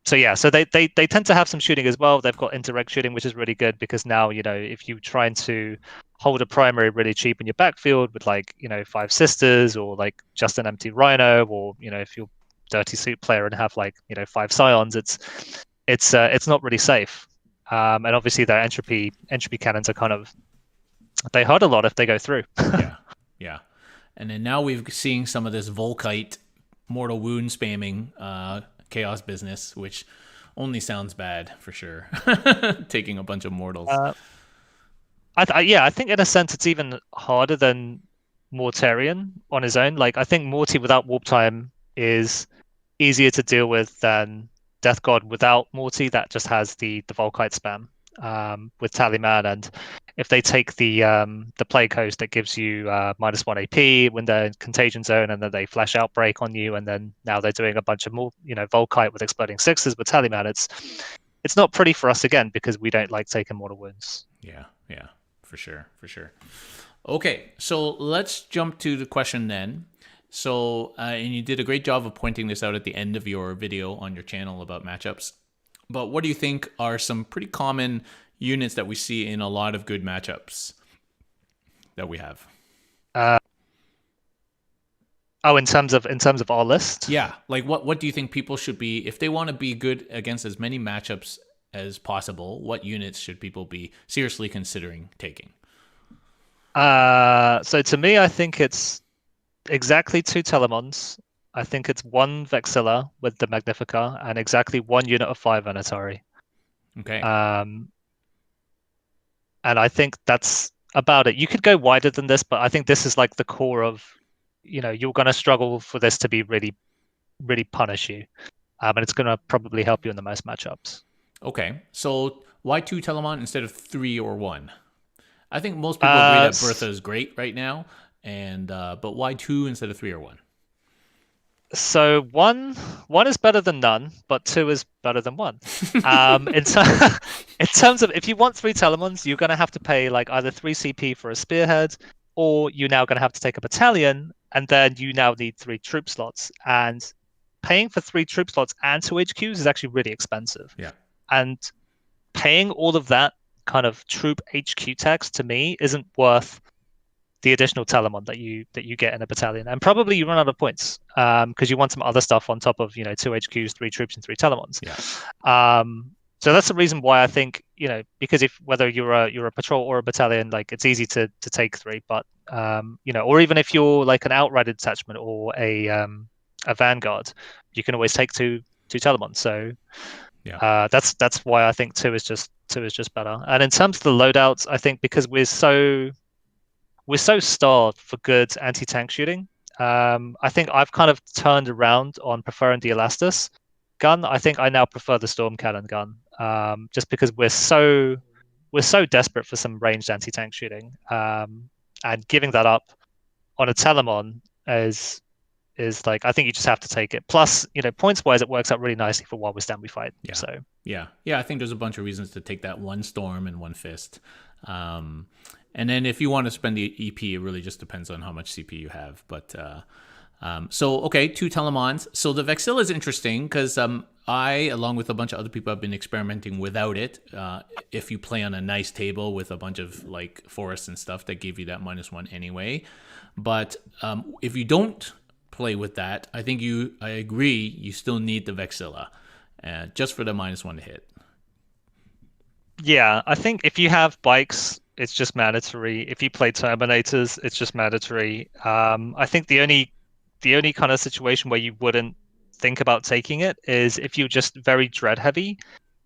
So they tend to have some shooting as well. They've got indirect shooting, which is really good, because now if you're trying to hold a primary really cheap in your backfield with 5 sisters, or like just an empty rhino, or if you're dirty suit player and have 5 scions, it's not really safe. And obviously their entropy cannons are they hurt a lot if they go through. Yeah. And then now we're seeing some of this Volkite mortal wound spamming Chaos business, which only sounds bad for sure. Taking a bunch of mortals. I think in a sense it's even harder than Mortarion on his own. I think Morty without warp time is easier to deal with than Death God without Morty, that just has the Volkite spam with Tallyman. And if they take the Plague Host, that gives you -1 AP when they're in Contagion Zone, and then they flash Outbreak on you, and then now they're doing a bunch of more Volkite with Exploding Sixes with Tallyman. It's not pretty for us again, because we don't like taking mortal wounds. Yeah, for sure. Okay, so let's jump to the question then. So, and you did a great job of pointing this out at the end of your video on your channel about matchups. But what do you think are some pretty common units that we see in a lot of good matchups that we have? Uh, oh, in terms of our list. Yeah, like what do you think people should be if they want to be good against as many matchups as possible? What units should people be seriously considering taking? So to me, I think it's exactly two Telemons. I think it's one Vexilla with the Magnifica and exactly one unit of 5 Venatari. Okay. Um, and I think that's about it. You could go wider than this, but I think this is like the core of, you're going to struggle for this to be really, really punish you. And it's going to probably help you in the most matchups. Okay. So why two Telemon instead of three or one? I think most people agree Uh, that Bertha is great right now, and but why two instead of three or one? so one is better than none, but two is better than one. In, in terms of if you want three Telemons, you're going to have to pay like either 3 CP for a spearhead, or you're now going to have to take a battalion, and then you now need 3 troop slots. And paying for 3 troop slots and 2 HQs is actually really expensive. Yeah. And paying all of that kind of troop HQ tax to me isn't worth the additional Telemon that you get in a battalion, and probably you run out of points because you want some other stuff on top of 2 HQs, 3 troops, and 3 Telemons. Yeah. So that's the reason why I think because if whether you're a patrol or a battalion, like it's easy to take 3, but or even if you're like an outright detachment or a vanguard, you can always take two Telemons. So Yeah. that's why I think two is just better. And in terms of the loadouts, I think because we're so starved for good anti-tank shooting. I think I've kind of turned around on preferring the Elastus gun. I think I now prefer the Storm Cannon gun, just because we're so desperate for some ranged anti-tank shooting, and giving that up on a Telemon is like I think you just have to take it. Plus, points wise, it works out really nicely for while we stand we fight. Yeah. So Yeah. I think there's a bunch of reasons to take that one storm and one fist. And then if you want to spend the EP, it really just depends on how much CP you have. But so okay, two Telemons. So the Vexilla is interesting because I, along with a bunch of other people, have been experimenting without it. If you play on a nice table with a bunch of like forests and stuff, that give you that -1 anyway. But if you don't play with that, I agree, you still need the Vexilla, just for the -1 to hit. yeah, I think if you have bikes, it's just mandatory. If you play Terminators, it's just mandatory. I think the only kind of situation where you wouldn't think about taking it is if you're just very dread heavy,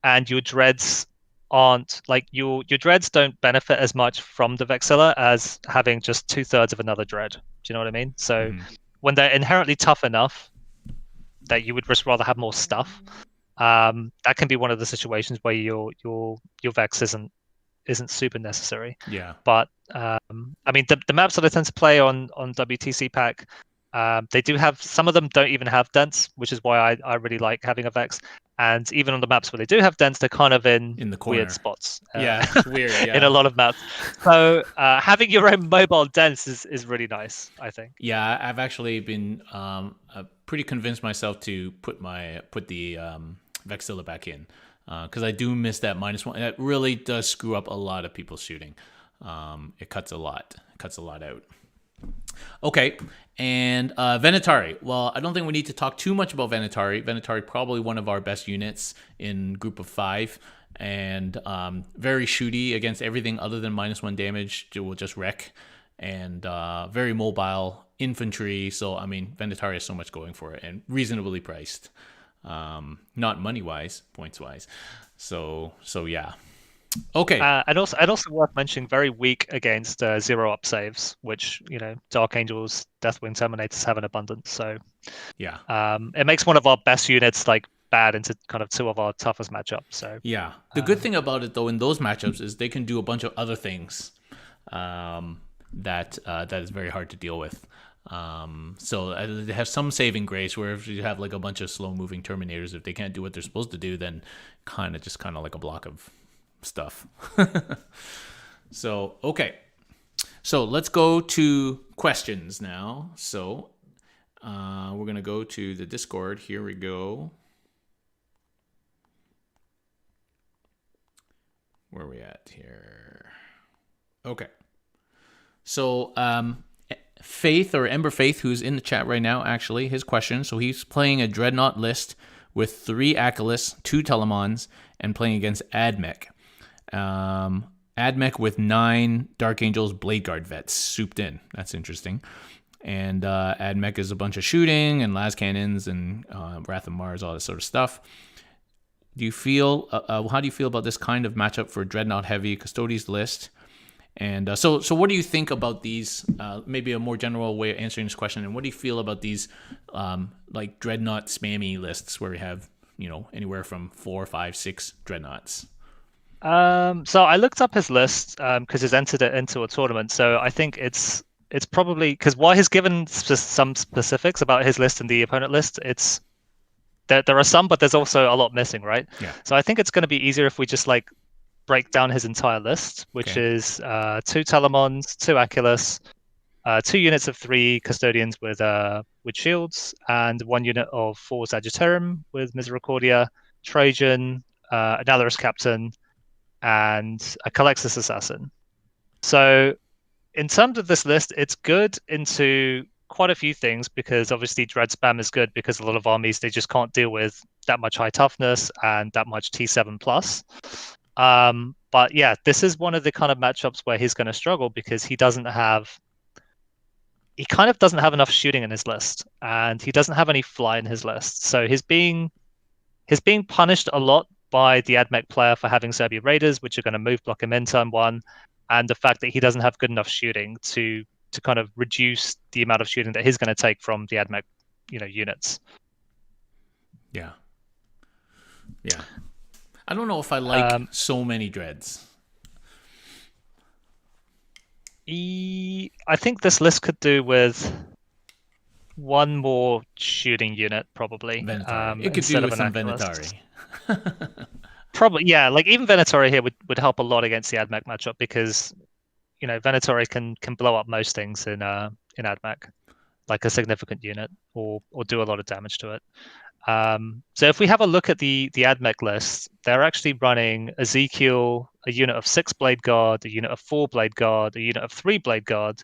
and your dreads aren't like your dreads don't benefit as much from the Vexilla as having just 2/3 of another dread. Do you know what I mean? So Mm-hmm. when they're inherently tough enough that you would just rather have more stuff, that can be one of the situations where your Vex isn't super necessary. Yeah. But I mean, the maps that I tend to play on WTC pack, they do have some of them don't even have dents, which is why I really like having a Vex. And even on the maps where they do have dents, they're kind of in In the weird corner. spots. Yeah, it's weird. Yeah. In a lot of maps. So having your own mobile dents is really nice, I think. Yeah, I've actually been pretty convinced myself to put the Vexilla back in because I do miss that -1. It really does screw up a lot of people's shooting. It cuts a lot. It cuts a lot out. Okay, and Venatari. Well, I don't think we need to talk too much about Venatari. Venatari probably one of our best units in group of 5, and very shooty against everything other than -1 damage. It will just wreck, and very mobile infantry. So I mean, Venatari has so much going for it, and reasonably priced. Not money wise, points wise. So yeah. Okay. And also worth mentioning, very weak against 0-up saves, which Dark Angels, Deathwing Terminators have in abundance. So Yeah. it makes one of our best units like bad into kind of 2 of our toughest matchups. So Yeah. The good thing about it though in those matchups is they can do a bunch of other things that is very hard to deal with. So they have some saving grace where if you have like a bunch of slow moving Terminators, if they can't do what they're supposed to do, then kind of like a block of stuff. So okay, so let's go to questions now. So we're gonna go to the Discord. Here we go. Where are we at here? Okay. So, Faith or Ember Faith, who's in the chat right now, actually, his question. So he's playing a Dreadnought list with 3 Achilles, 2 Telemons, and playing against Admech. Admech with 9 Dark Angels Blade Guard vets souped in. That's interesting. And Admech is a bunch of shooting and las cannons and Wrath of Mars, all this sort of stuff. Do you feel? How do you feel about this kind of matchup for Dreadnought heavy Custodes list? And so what do you think about these? Maybe a more general way of answering this question. And what do you feel about these, like Dreadnought spammy lists where we have anywhere from 4, 5, 6 Dreadnoughts? So I looked up his list because he's entered it into a tournament. So I think it's probably because while he's given some specifics about his list and the opponent list, there are some, but there's also a lot missing, right? Yeah. So I think it's going to be easier if we just like break down his entire list, which is 2 Telemons, 2 Achilles, 2 units of 3 Custodians with shields, and 1 unit of 4 Sagittarium with Misericordia, Trajan, an Alaris Captain, and a Calexis Assassin. So in terms of this list, it's good into quite a few things because obviously Dread Spam is good because a lot of armies, they just can't deal with that much high toughness and that much T7 plus. But yeah, this is one of the kind of matchups where he's going to struggle because he kind of doesn't have enough shooting in his list and he doesn't have any fly in his list. So he's being punished a lot by the Admech player for having Serbia Raiders, which are going to move block him in turn 1, and the fact that he doesn't have good enough shooting to kind of reduce the amount of shooting that he's going to take from the Admech, units. Yeah. I don't know if I like so many dreads. I think this list could do with 1 more shooting unit, probably. It could do with some Venatari. Probably, yeah. Like even Venatari here would help a lot against the Admech matchup because, Venatari can blow up most things in Admech, like a significant unit, or do a lot of damage to it. So if we have a look at the Admech list, they're actually running Ezekiel, a unit of 6 Blade Guard, a unit of 4 Blade Guard, a unit of 3 Blade Guard,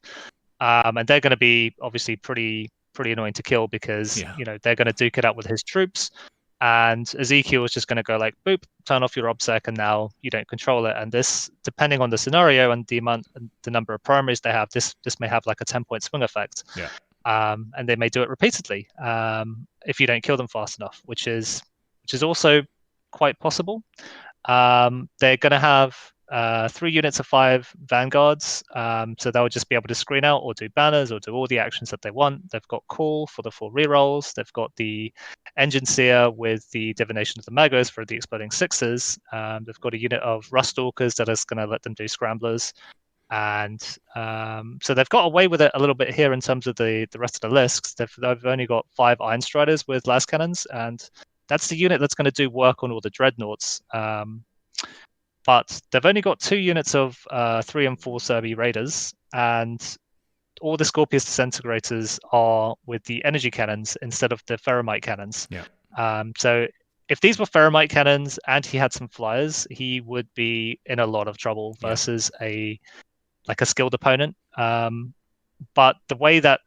and they're going to be obviously pretty annoying to kill because they're going to duke it out with his troops, and Ezekiel is just going to go like boop, turn off your obsec, and now you don't control it. And this, depending on the scenario and the number of primaries they have, this may have like a 10-point swing effect. Yeah. And they may do it repeatedly if you don't kill them fast enough, which is also quite possible. They're going to have 3 units of 5 vanguards, so they'll just be able to screen out or do banners or do all the actions that they want. They've got Call for the 4 rerolls. They've got the Engine Seer with the Divination of the Magos for the exploding 6s. They've got a unit of Rust Stalkers that is going to let them do Scramblers. And so they've got away with it a little bit here in terms of the rest of the lists. They've only got 5 Iron Striders with las cannons, and that's the unit that's going to do work on all the dreadnoughts. But they've only got 2 units of 3 and 4 Serbi Raiders, and all the Scorpius Disintegrators are with the energy cannons instead of the Ferromite cannons. Yeah. So if these were Ferromite cannons and he had some flyers, he would be in a lot of trouble versus a skilled opponent. But the way that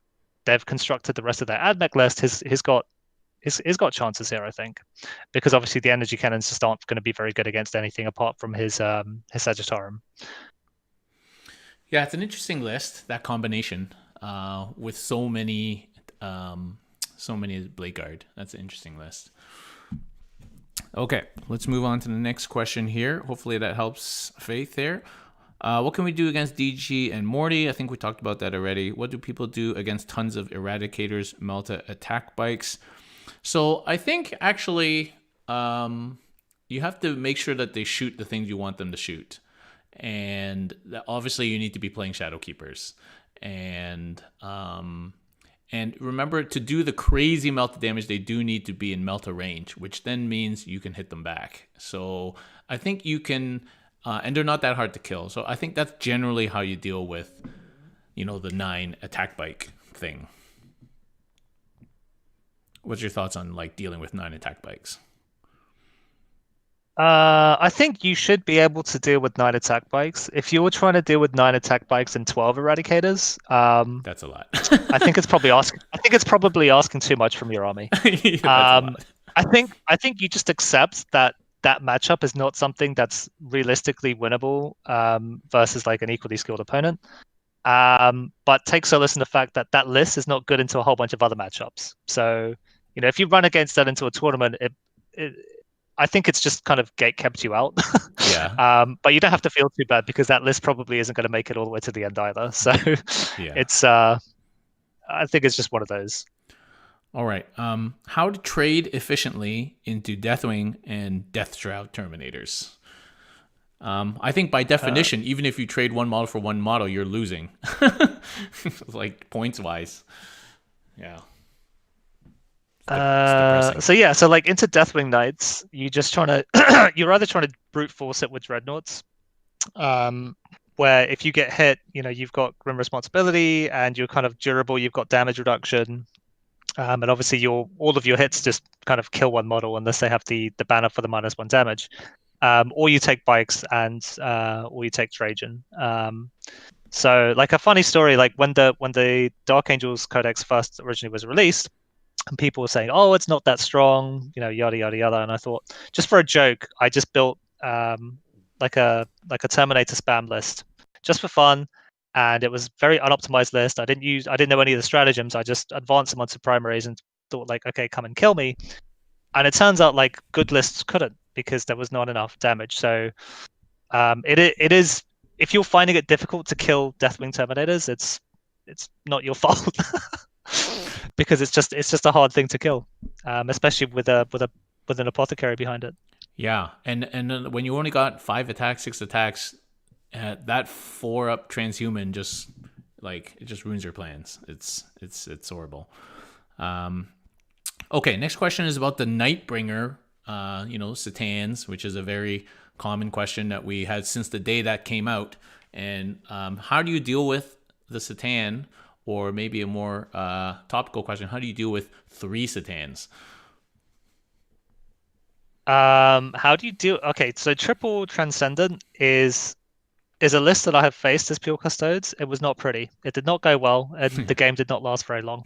they've constructed the rest of their Admech list, he's got chances here, I think, because obviously the energy cannons just aren't going to be very good against anything apart from his Sagittarium. Yeah, it's an interesting list, that combination with so many Blade Guard. That's an interesting list. Okay, let's move on to the next question here. Hopefully that helps Faith there. What can we do against DG and Morty? I think we talked about that already. What do people do against tons of Eradicators, Melta attack bikes? So I think actually you have to make sure that they shoot the things you want them to shoot. And obviously you need to be playing Shadow Keepers. And remember, to do the crazy Melta damage, they do need to be in Melta range, which then means you can hit them back. So I think you can... and they're not that hard to kill. So I think that's generally how you deal with, the 9 attack bike thing. What's your thoughts on dealing with 9 attack bikes? I think you should be able to deal with 9 attack bikes. If you were trying to deal with 9 attack bikes and 12 eradicators, That's a lot. I think it's probably asking too much from your army. Yeah, that's a Um, lot. I think you just accept that that matchup is not something that's realistically winnable versus like an equally skilled opponent. But take solace in the fact that that list is not good into a whole bunch of other matchups. So, if you run against that into a tournament, it I think it's just kind of gate kept you out. Yeah. But you don't have to feel too bad because that list probably isn't going to make it all the way to the end either. So Yeah. it's I think it's just one of those. All right. How to trade efficiently into Deathwing and Death Shroud Terminators? I think by Uh, definition, even if you trade one model for one model, you're losing, like points wise. Yeah, it's depressing. so yeah, so like into Deathwing Knights, you're either trying to brute force it with Dreadnoughts, where if you get hit, you've got Grim Responsibility and you're kind of durable, you've got damage reduction, and obviously all of your hits just kind of kill one model unless they have the banner for the -1 damage. Or you take bikes or you take Trajan. So like a funny story, like when the Dark Angels Codex first originally was released, and people were saying, "Oh, it's not that strong," yada yada yada. And I thought, just for a joke, I just built like a Terminator spam list just for fun, and it was very unoptimized list. I didn't know any of the stratagems. I just advanced them onto primaries and thought like, okay, come and kill me. And it turns out like good lists couldn't because there was not enough damage. So it is, if you're finding it difficult to kill Deathwing Terminators, it's not your fault because it's just a hard thing to kill, especially with an apothecary behind it. Yeah, and then when you only got 5 attacks, 6 attacks, that 4-up transhuman just like it just ruins your plans. It's horrible. Um, okay, next question is about the Nightbringer. Satans, which is a very common question that we had since the day that came out. And how do you deal with the Satan, or maybe a more topical question? How do you deal with 3 Satans? How do you do? Okay, so triple transcendent is a list that I have faced as pure custodes. It was not pretty. It did not go well, and the game did not last very long.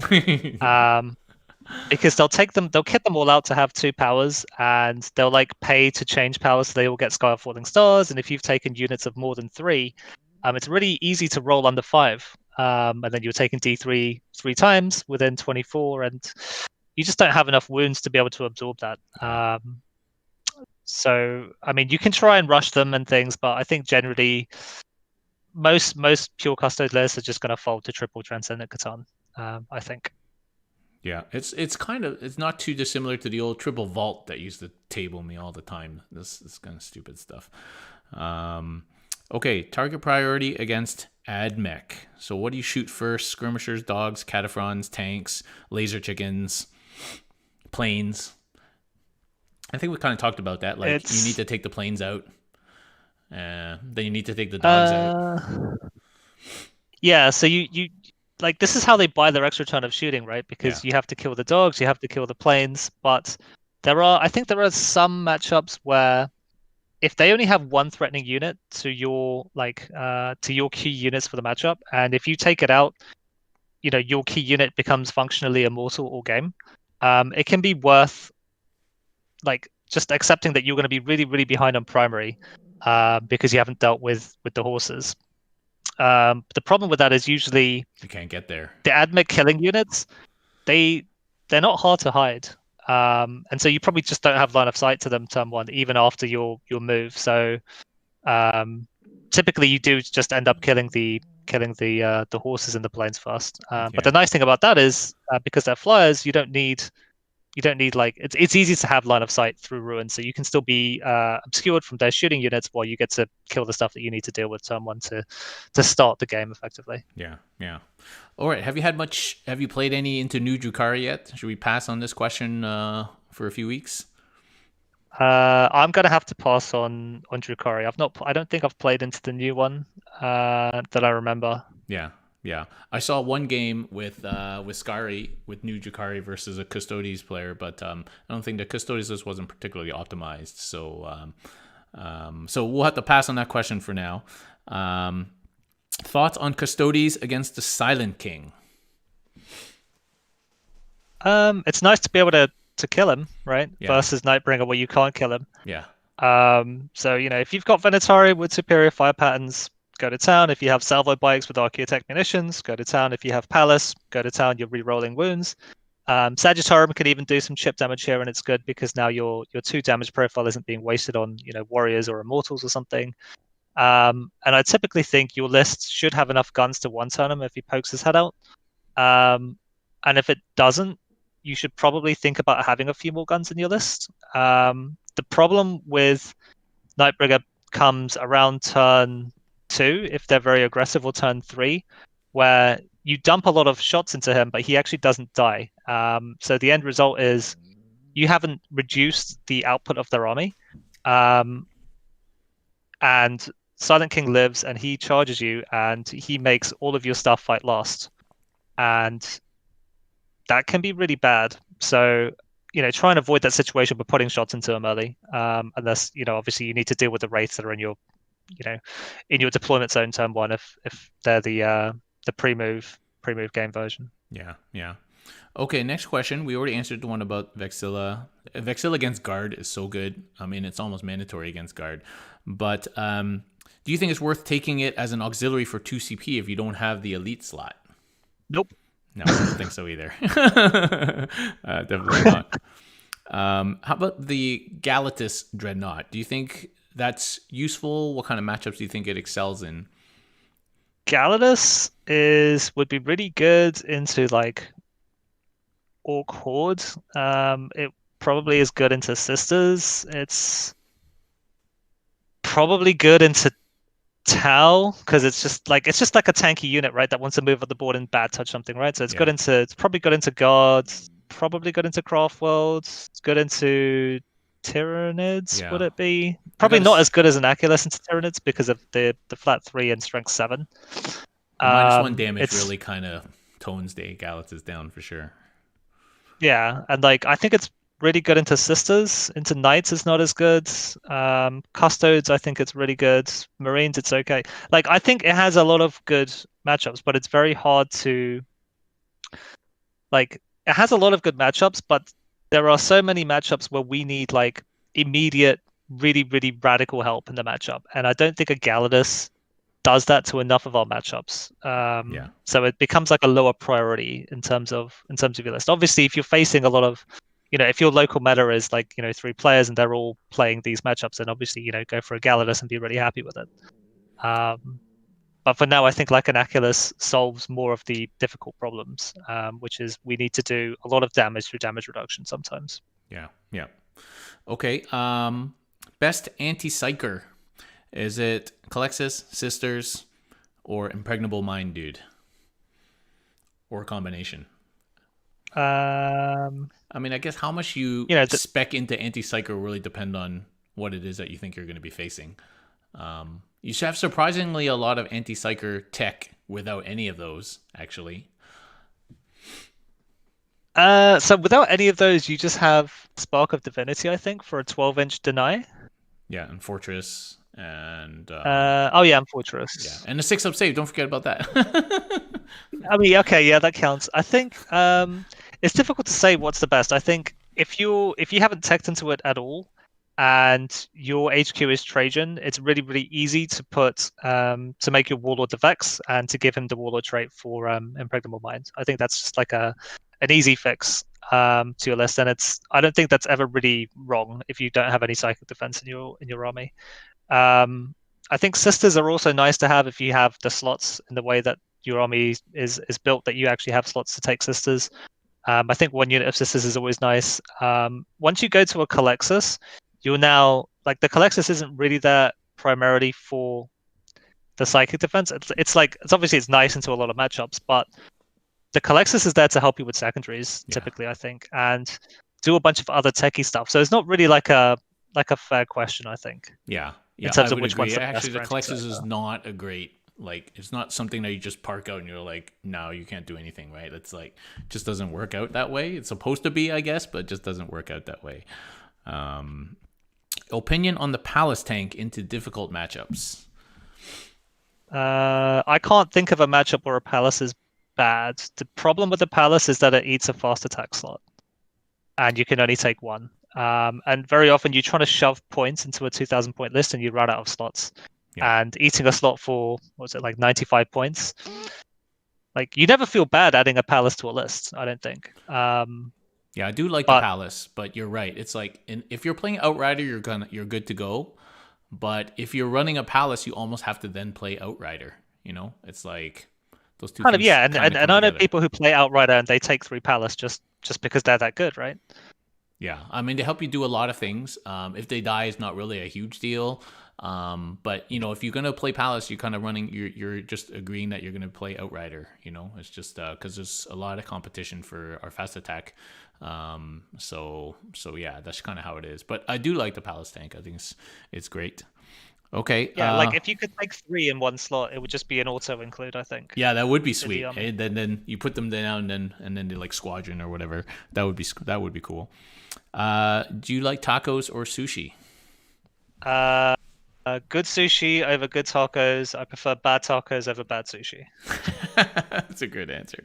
Um, because they'll kit them all out to have 2 powers, and they'll like pay to change powers so they all get Sky of Falling Stars. And if you've taken units of more than 3, it's really easy to roll under 5. And then you're taking D3 times within 24, and you just don't have enough wounds to be able to absorb that. Yeah. So I mean, you can try and rush them and things, but I think generally most pure custode lists are just going to fold to triple transcendent Catan. I think. Yeah, it's not too dissimilar to the old triple vault that used to table me all the time. This kind of stupid stuff. Okay, target priority against AdMech. So what do you shoot first? Skirmishers, dogs, cataphrons, tanks, laser chickens, planes. I think we kind of talked about that. Like you need It's to take the planes out. Then you need to take the dogs out. yeah. So you like this is how they buy their extra turn of shooting, right? Yeah. Because you have to kill the dogs, you have to kill the planes, but I think there are some matchups where if they only have one threatening unit to your key units for the matchup, and if you take it out, your key unit becomes functionally immortal all game. It can be worth like just accepting that you're going to be really, really behind on primary because you haven't dealt with the horses. The problem with that is usually You can't get there. the admit killing units. They're not hard to hide, and so you probably just don't have line of sight to them turn one, even after your move. So typically, you do just end up killing the horses and the planes first. But Yeah. the nice thing about that is because they're flyers, you don't need like it's easy to have line of sight through ruins, so you can still be obscured from their shooting units while you get to kill the stuff that you need to deal with turn one to start the game effectively. Yeah. Yeah. All right. Have you played any into New Drukhari yet? Should we pass on this question for a few weeks? I'm gonna have to pass on Drukhari. I don't think I've played into the new one that I remember. Yeah. Yeah, I saw one game with Skari, with new Jakari versus a Custodes player, but I don't think the Custodes list wasn't particularly optimized. So we'll have to pass on that question for now. Um, Thoughts on Custodes against the Silent King? It's nice to be able to kill him, right? Yeah, Versus Nightbringer, where you can't kill him. yeah, So if you've got Venatari with superior fire patterns, go to town. If you have salvo bikes with Archaeotech munitions, go to town. If you have Palace, go to town. You're re-rolling wounds. Sagittarium can even do some chip damage here, and it's good because now your 2 damage profile isn't being wasted on warriors or immortals or something. And I typically think your list should have enough guns to one-turn him if he pokes his head out. And if it doesn't, you should probably think about having a few more guns in your list. The problem with Nightbringer comes around turn 2, if they're very aggressive, or turn 3, where you dump a lot of shots into him, but he actually doesn't die. So the end result is you haven't reduced the output of their army. And Silent King lives, and he charges you, and he makes all of your stuff fight last. And that can be really bad. So, try and avoid that situation by putting shots into them early. Unless, obviously you need to deal with the wraiths that are in your deployment zone turn 1 if they're the pre-move game version. Yeah. Okay, next question. We already answered the one about Vexilla. Vexilla against Guard is so good. I mean, it's almost mandatory against Guard. But do you think it's worth taking it as an auxiliary for 2 CP if you don't have the elite slot? Nope. No, I don't think so either. Definitely not. How about the Galatus Dreadnought? Do you think that's useful? What kind of matchups do you think it excels in? Galatus would be really good into like Orc Horde. It probably is good into Sisters. It's probably good into Tau because it's just like a tanky unit, right? That wants to move up the board and bad touch something, right? So it's probably good into Guards, probably good into Craft Worlds, it's good into Tyranids, would it be? Probably not as good as an Aculus into Tyranids because of the flat 3 and strength 7. The -1 damage really kind of tones the Galatas down for sure. Yeah, and I think it's really good into Sisters. Into Knights is not as good. Custodes, I think it's really good. Marines, it's okay. I think it has a lot of good matchups, but it's very hard to it has a lot of good matchups, but there are so many matchups where we need immediate, really, really radical help in the matchup. And I don't think a Galatus does that to enough of our matchups. So it becomes a lower priority in terms of your list. Obviously, if you're facing a lot of if your local meta is 3 players and they're all playing these matchups, then obviously, go for a Galatus and be really happy with it. But for now, I think an Aculus solves more of the difficult problems, which is we need to do a lot of damage through damage reduction sometimes. Yeah. Okay. Best anti-psyker. Is it Calexis, Sisters, or Impregnable Mind Dude? Or a combination? I mean, I guess how much you spec into anti-psyker will really depend on what it is that you think you're going to be facing. You should have surprisingly a lot of anti-psyker tech without any of those, actually. So without any of those, you just have Spark of Divinity, I think, for a 12-inch deny. Yeah, and Fortress, and... and Fortress. Yeah, and a 6-up save, don't forget about that. I mean, okay, yeah, that counts. I think it's difficult to say what's the best. I think if you haven't teched into it at all, and your HQ is Trajan, it's really, really easy to put to make your Warlord the Vex and to give him the Warlord trait for Impregnable Mind. I think that's just an easy fix to your list, and I don't think that's ever really wrong if you don't have any psychic defense in your army. I think Sisters are also nice to have if you have the slots in the way that your army is built, that you actually have slots to take Sisters. I think 1 unit of Sisters is always nice. Once you go to a Calexis, you're now the Calexis isn't really there primarily for the psychic defense. It's obviously it's nice into a lot of matchups, but the Calexis is there to help you with secondaries typically, I think, and do a bunch of other techie stuff. So it's not really a fair question, I think. Yeah. In terms of which agree. one's Actually, the Calexis is not a great Like it's not something that you just park out and you're like, no, you can't do anything, right? It's like just doesn't work out that way. It's supposed to be, I guess, but it just doesn't work out that way. Opinion on the Palace tank into difficult matchups. I can't think of a matchup where a Palace is bad. The problem with the Palace is that it eats a fast attack slot, and you can only take one. And very often you're trying to shove points into a 2,000 point list and you run out of slots. Yeah. And eating a slot for, what was it, like 95 points? Like, you never feel bad adding a Palace to a list, I don't think. Yeah, I do like the But Palace, but you're right. It's like if you're playing Outrider, you're good to go. But if you're running a Palace, you almost have to then play Outrider. You know, it's like those two kind of, things yeah. kind of And come I know together. people who play Outrider and they take 3 Palace just because they're that good, right? Yeah, I mean they help you do a lot of things. If they die, it's not really a huge deal. But you know, if you're gonna play Palace, you're kind of running. You're just agreeing that you're gonna play Outrider. You know, it's just because there's a lot of competition for our fast attack. So yeah, that's kind of how it is. But I do like the Palace tank. I think it's great. Okay. Yeah, like if you could take 3 in one slot, it would just be an auto include, I think. Yeah, that would be In the sweet. And then you put them down, and then they like squadron or whatever. That would be cool. Do you like tacos or sushi? Good sushi over good tacos. I prefer bad tacos over bad sushi. That's a good answer.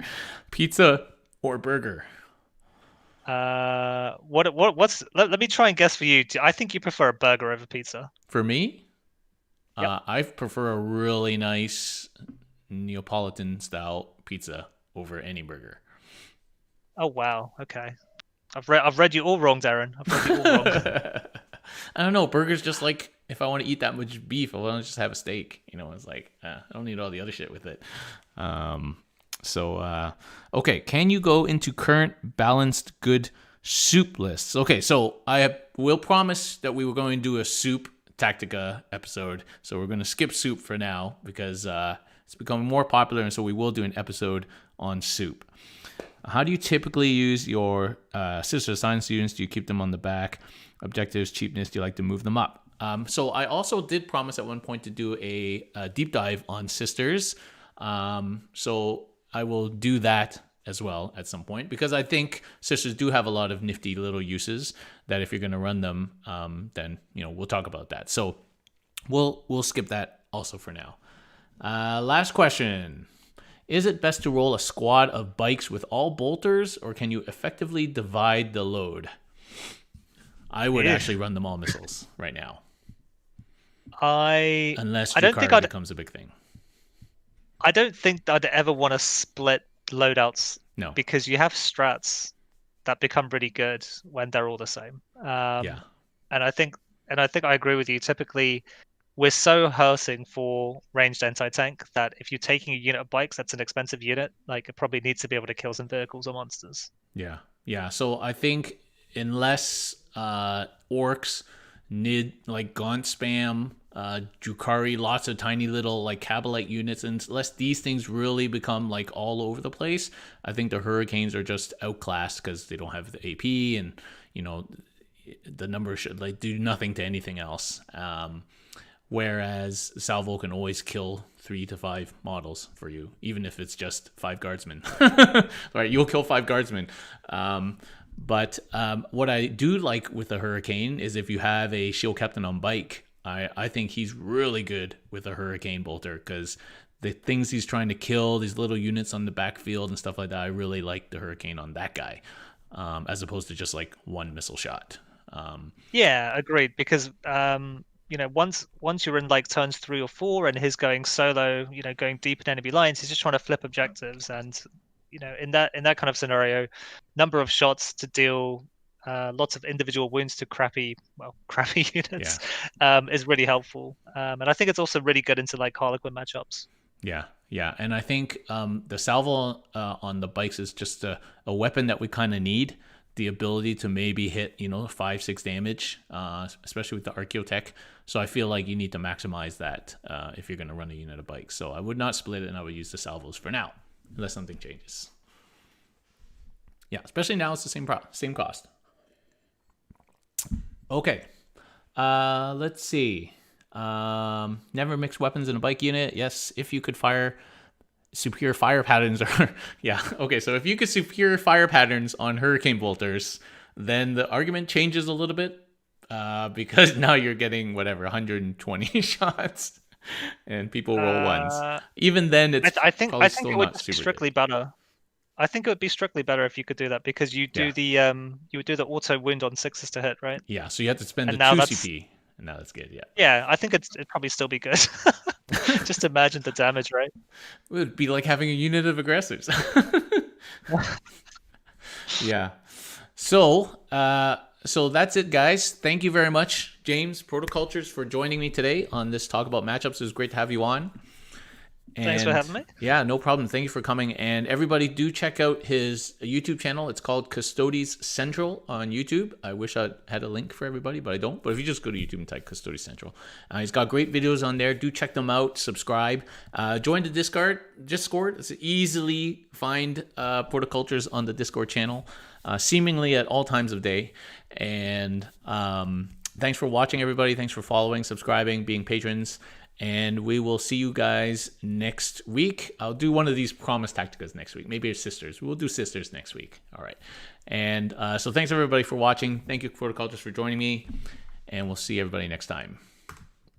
Pizza or burger? What's let me try and guess for you. I think you prefer a burger over pizza. For me, Yep. I prefer a really nice Neapolitan style pizza over any burger. Oh wow. Okay. I've read you all wrong, Darren. I've read you all wrong. I don't know. Burgers just like if I want to eat that much beef, I want to just have a steak. You know, it's like I don't need all the other shit with it. Okay, can you go into current balanced good soup lists? Okay, so will promise that we were going to do a soup Tactica episode. So we're going to skip soup for now because it's becoming more popular, and so we will do an episode on soup. How do you typically use your sister science students? Do you keep them on the back? Objectives, cheapness, do you like to move them up? So I also did promise at one point to do a deep dive on sisters. So I will do that as well at some point because I think sisters do have a lot of nifty little uses that if you're going to run them, then we'll talk about that. So we'll skip that also for now. Last question. Is it best to roll a squad of bikes with all bolters, or can you effectively divide the load? I would actually run them all missiles right now. Unless I don't think Yukari becomes a big thing. I don't think I'd ever want to split loadouts. No. Because you have strats that become really good when they're all the same. Yeah. And I think I agree with you. Typically, we're so hurting for ranged anti-tank that if you're taking a unit of bikes, that's an expensive unit. Like it probably needs to be able to kill some vehicles or monsters. Yeah. So I think unless orcs need like Gaunt spam, Drukari, lots of tiny little like Kabalite units, and unless these things really become like all over the place, I think the Hurricanes are just outclassed because they don't have the AP, and the number should like do nothing to anything else. Whereas Salvo can always kill 3 to 5 models for you, even if it's just 5 guardsmen. Right, you'll kill 5 guardsmen. But what I do like with the Hurricane is if you have a shield captain on bike, I think he's really good with a Hurricane bolter because the things he's trying to kill, these little units on the backfield and stuff like that, I really like the Hurricane on that guy, as opposed to just like one missile shot. Yeah, agreed. Because once you're in like turns 3 or 4 and he's going solo, going deep in enemy lines, he's just trying to flip objectives. And in that kind of scenario, number of shots to deal lots of individual wounds to crappy units is really helpful. And I think it's also really good into like Harlequin matchups. Yeah, and I think the salvo on the bikes is just a weapon that we kind of need. The ability to maybe hit 5-6 damage, especially with the Archaeotech. So I feel like you need to maximize that if you're going to run a unit of bikes. So I would not split it, and I would use the salvos for now, unless something changes. Yeah, especially now it's the same cost. Okay, let's see. Never mix weapons in a bike unit. Yes, if you could fire superior fire patterns or yeah, okay, so if you could superior fire patterns on hurricane bolters, then the argument changes a little bit, because now you're getting whatever 120 shots and people roll ones. Even then it's probably I think still it would not be super strictly good. better. I think it would be strictly better if you could do that, because you Yeah, do the you would do the auto wound on sixes to hit, right? yeah, so you have to spend the And now 2 that's CP, and now that's good. Yeah. yeah, I think it'd probably still be good. Just imagine the damage, right? It would be like having a unit of aggressors. Yeah. So that's it, guys. Thank you very much, James Protocultures, for joining me today on this talk about matchups. It was great to have you on. Thanks for And having me. yeah, no problem. Thank you for coming. And everybody, do check out his YouTube channel. It's called Custodes Central on YouTube. I wish I had a link for everybody, but I don't. But if you just go to YouTube and type Custodes Central, he's got great videos on there. Do check them out. Subscribe. Join the Discord. It's easily find Protocultures on the Discord channel, seemingly at all times of day. And thanks for watching, everybody. Thanks for following, subscribing, being patrons. And we will see you guys next week. I'll do one of these promised Tacticas next week. Maybe it's Sisters. We'll do Sisters next week. All right. And so thanks, everybody, for watching. Thank you, Protocultures, for joining me. And we'll see everybody next time.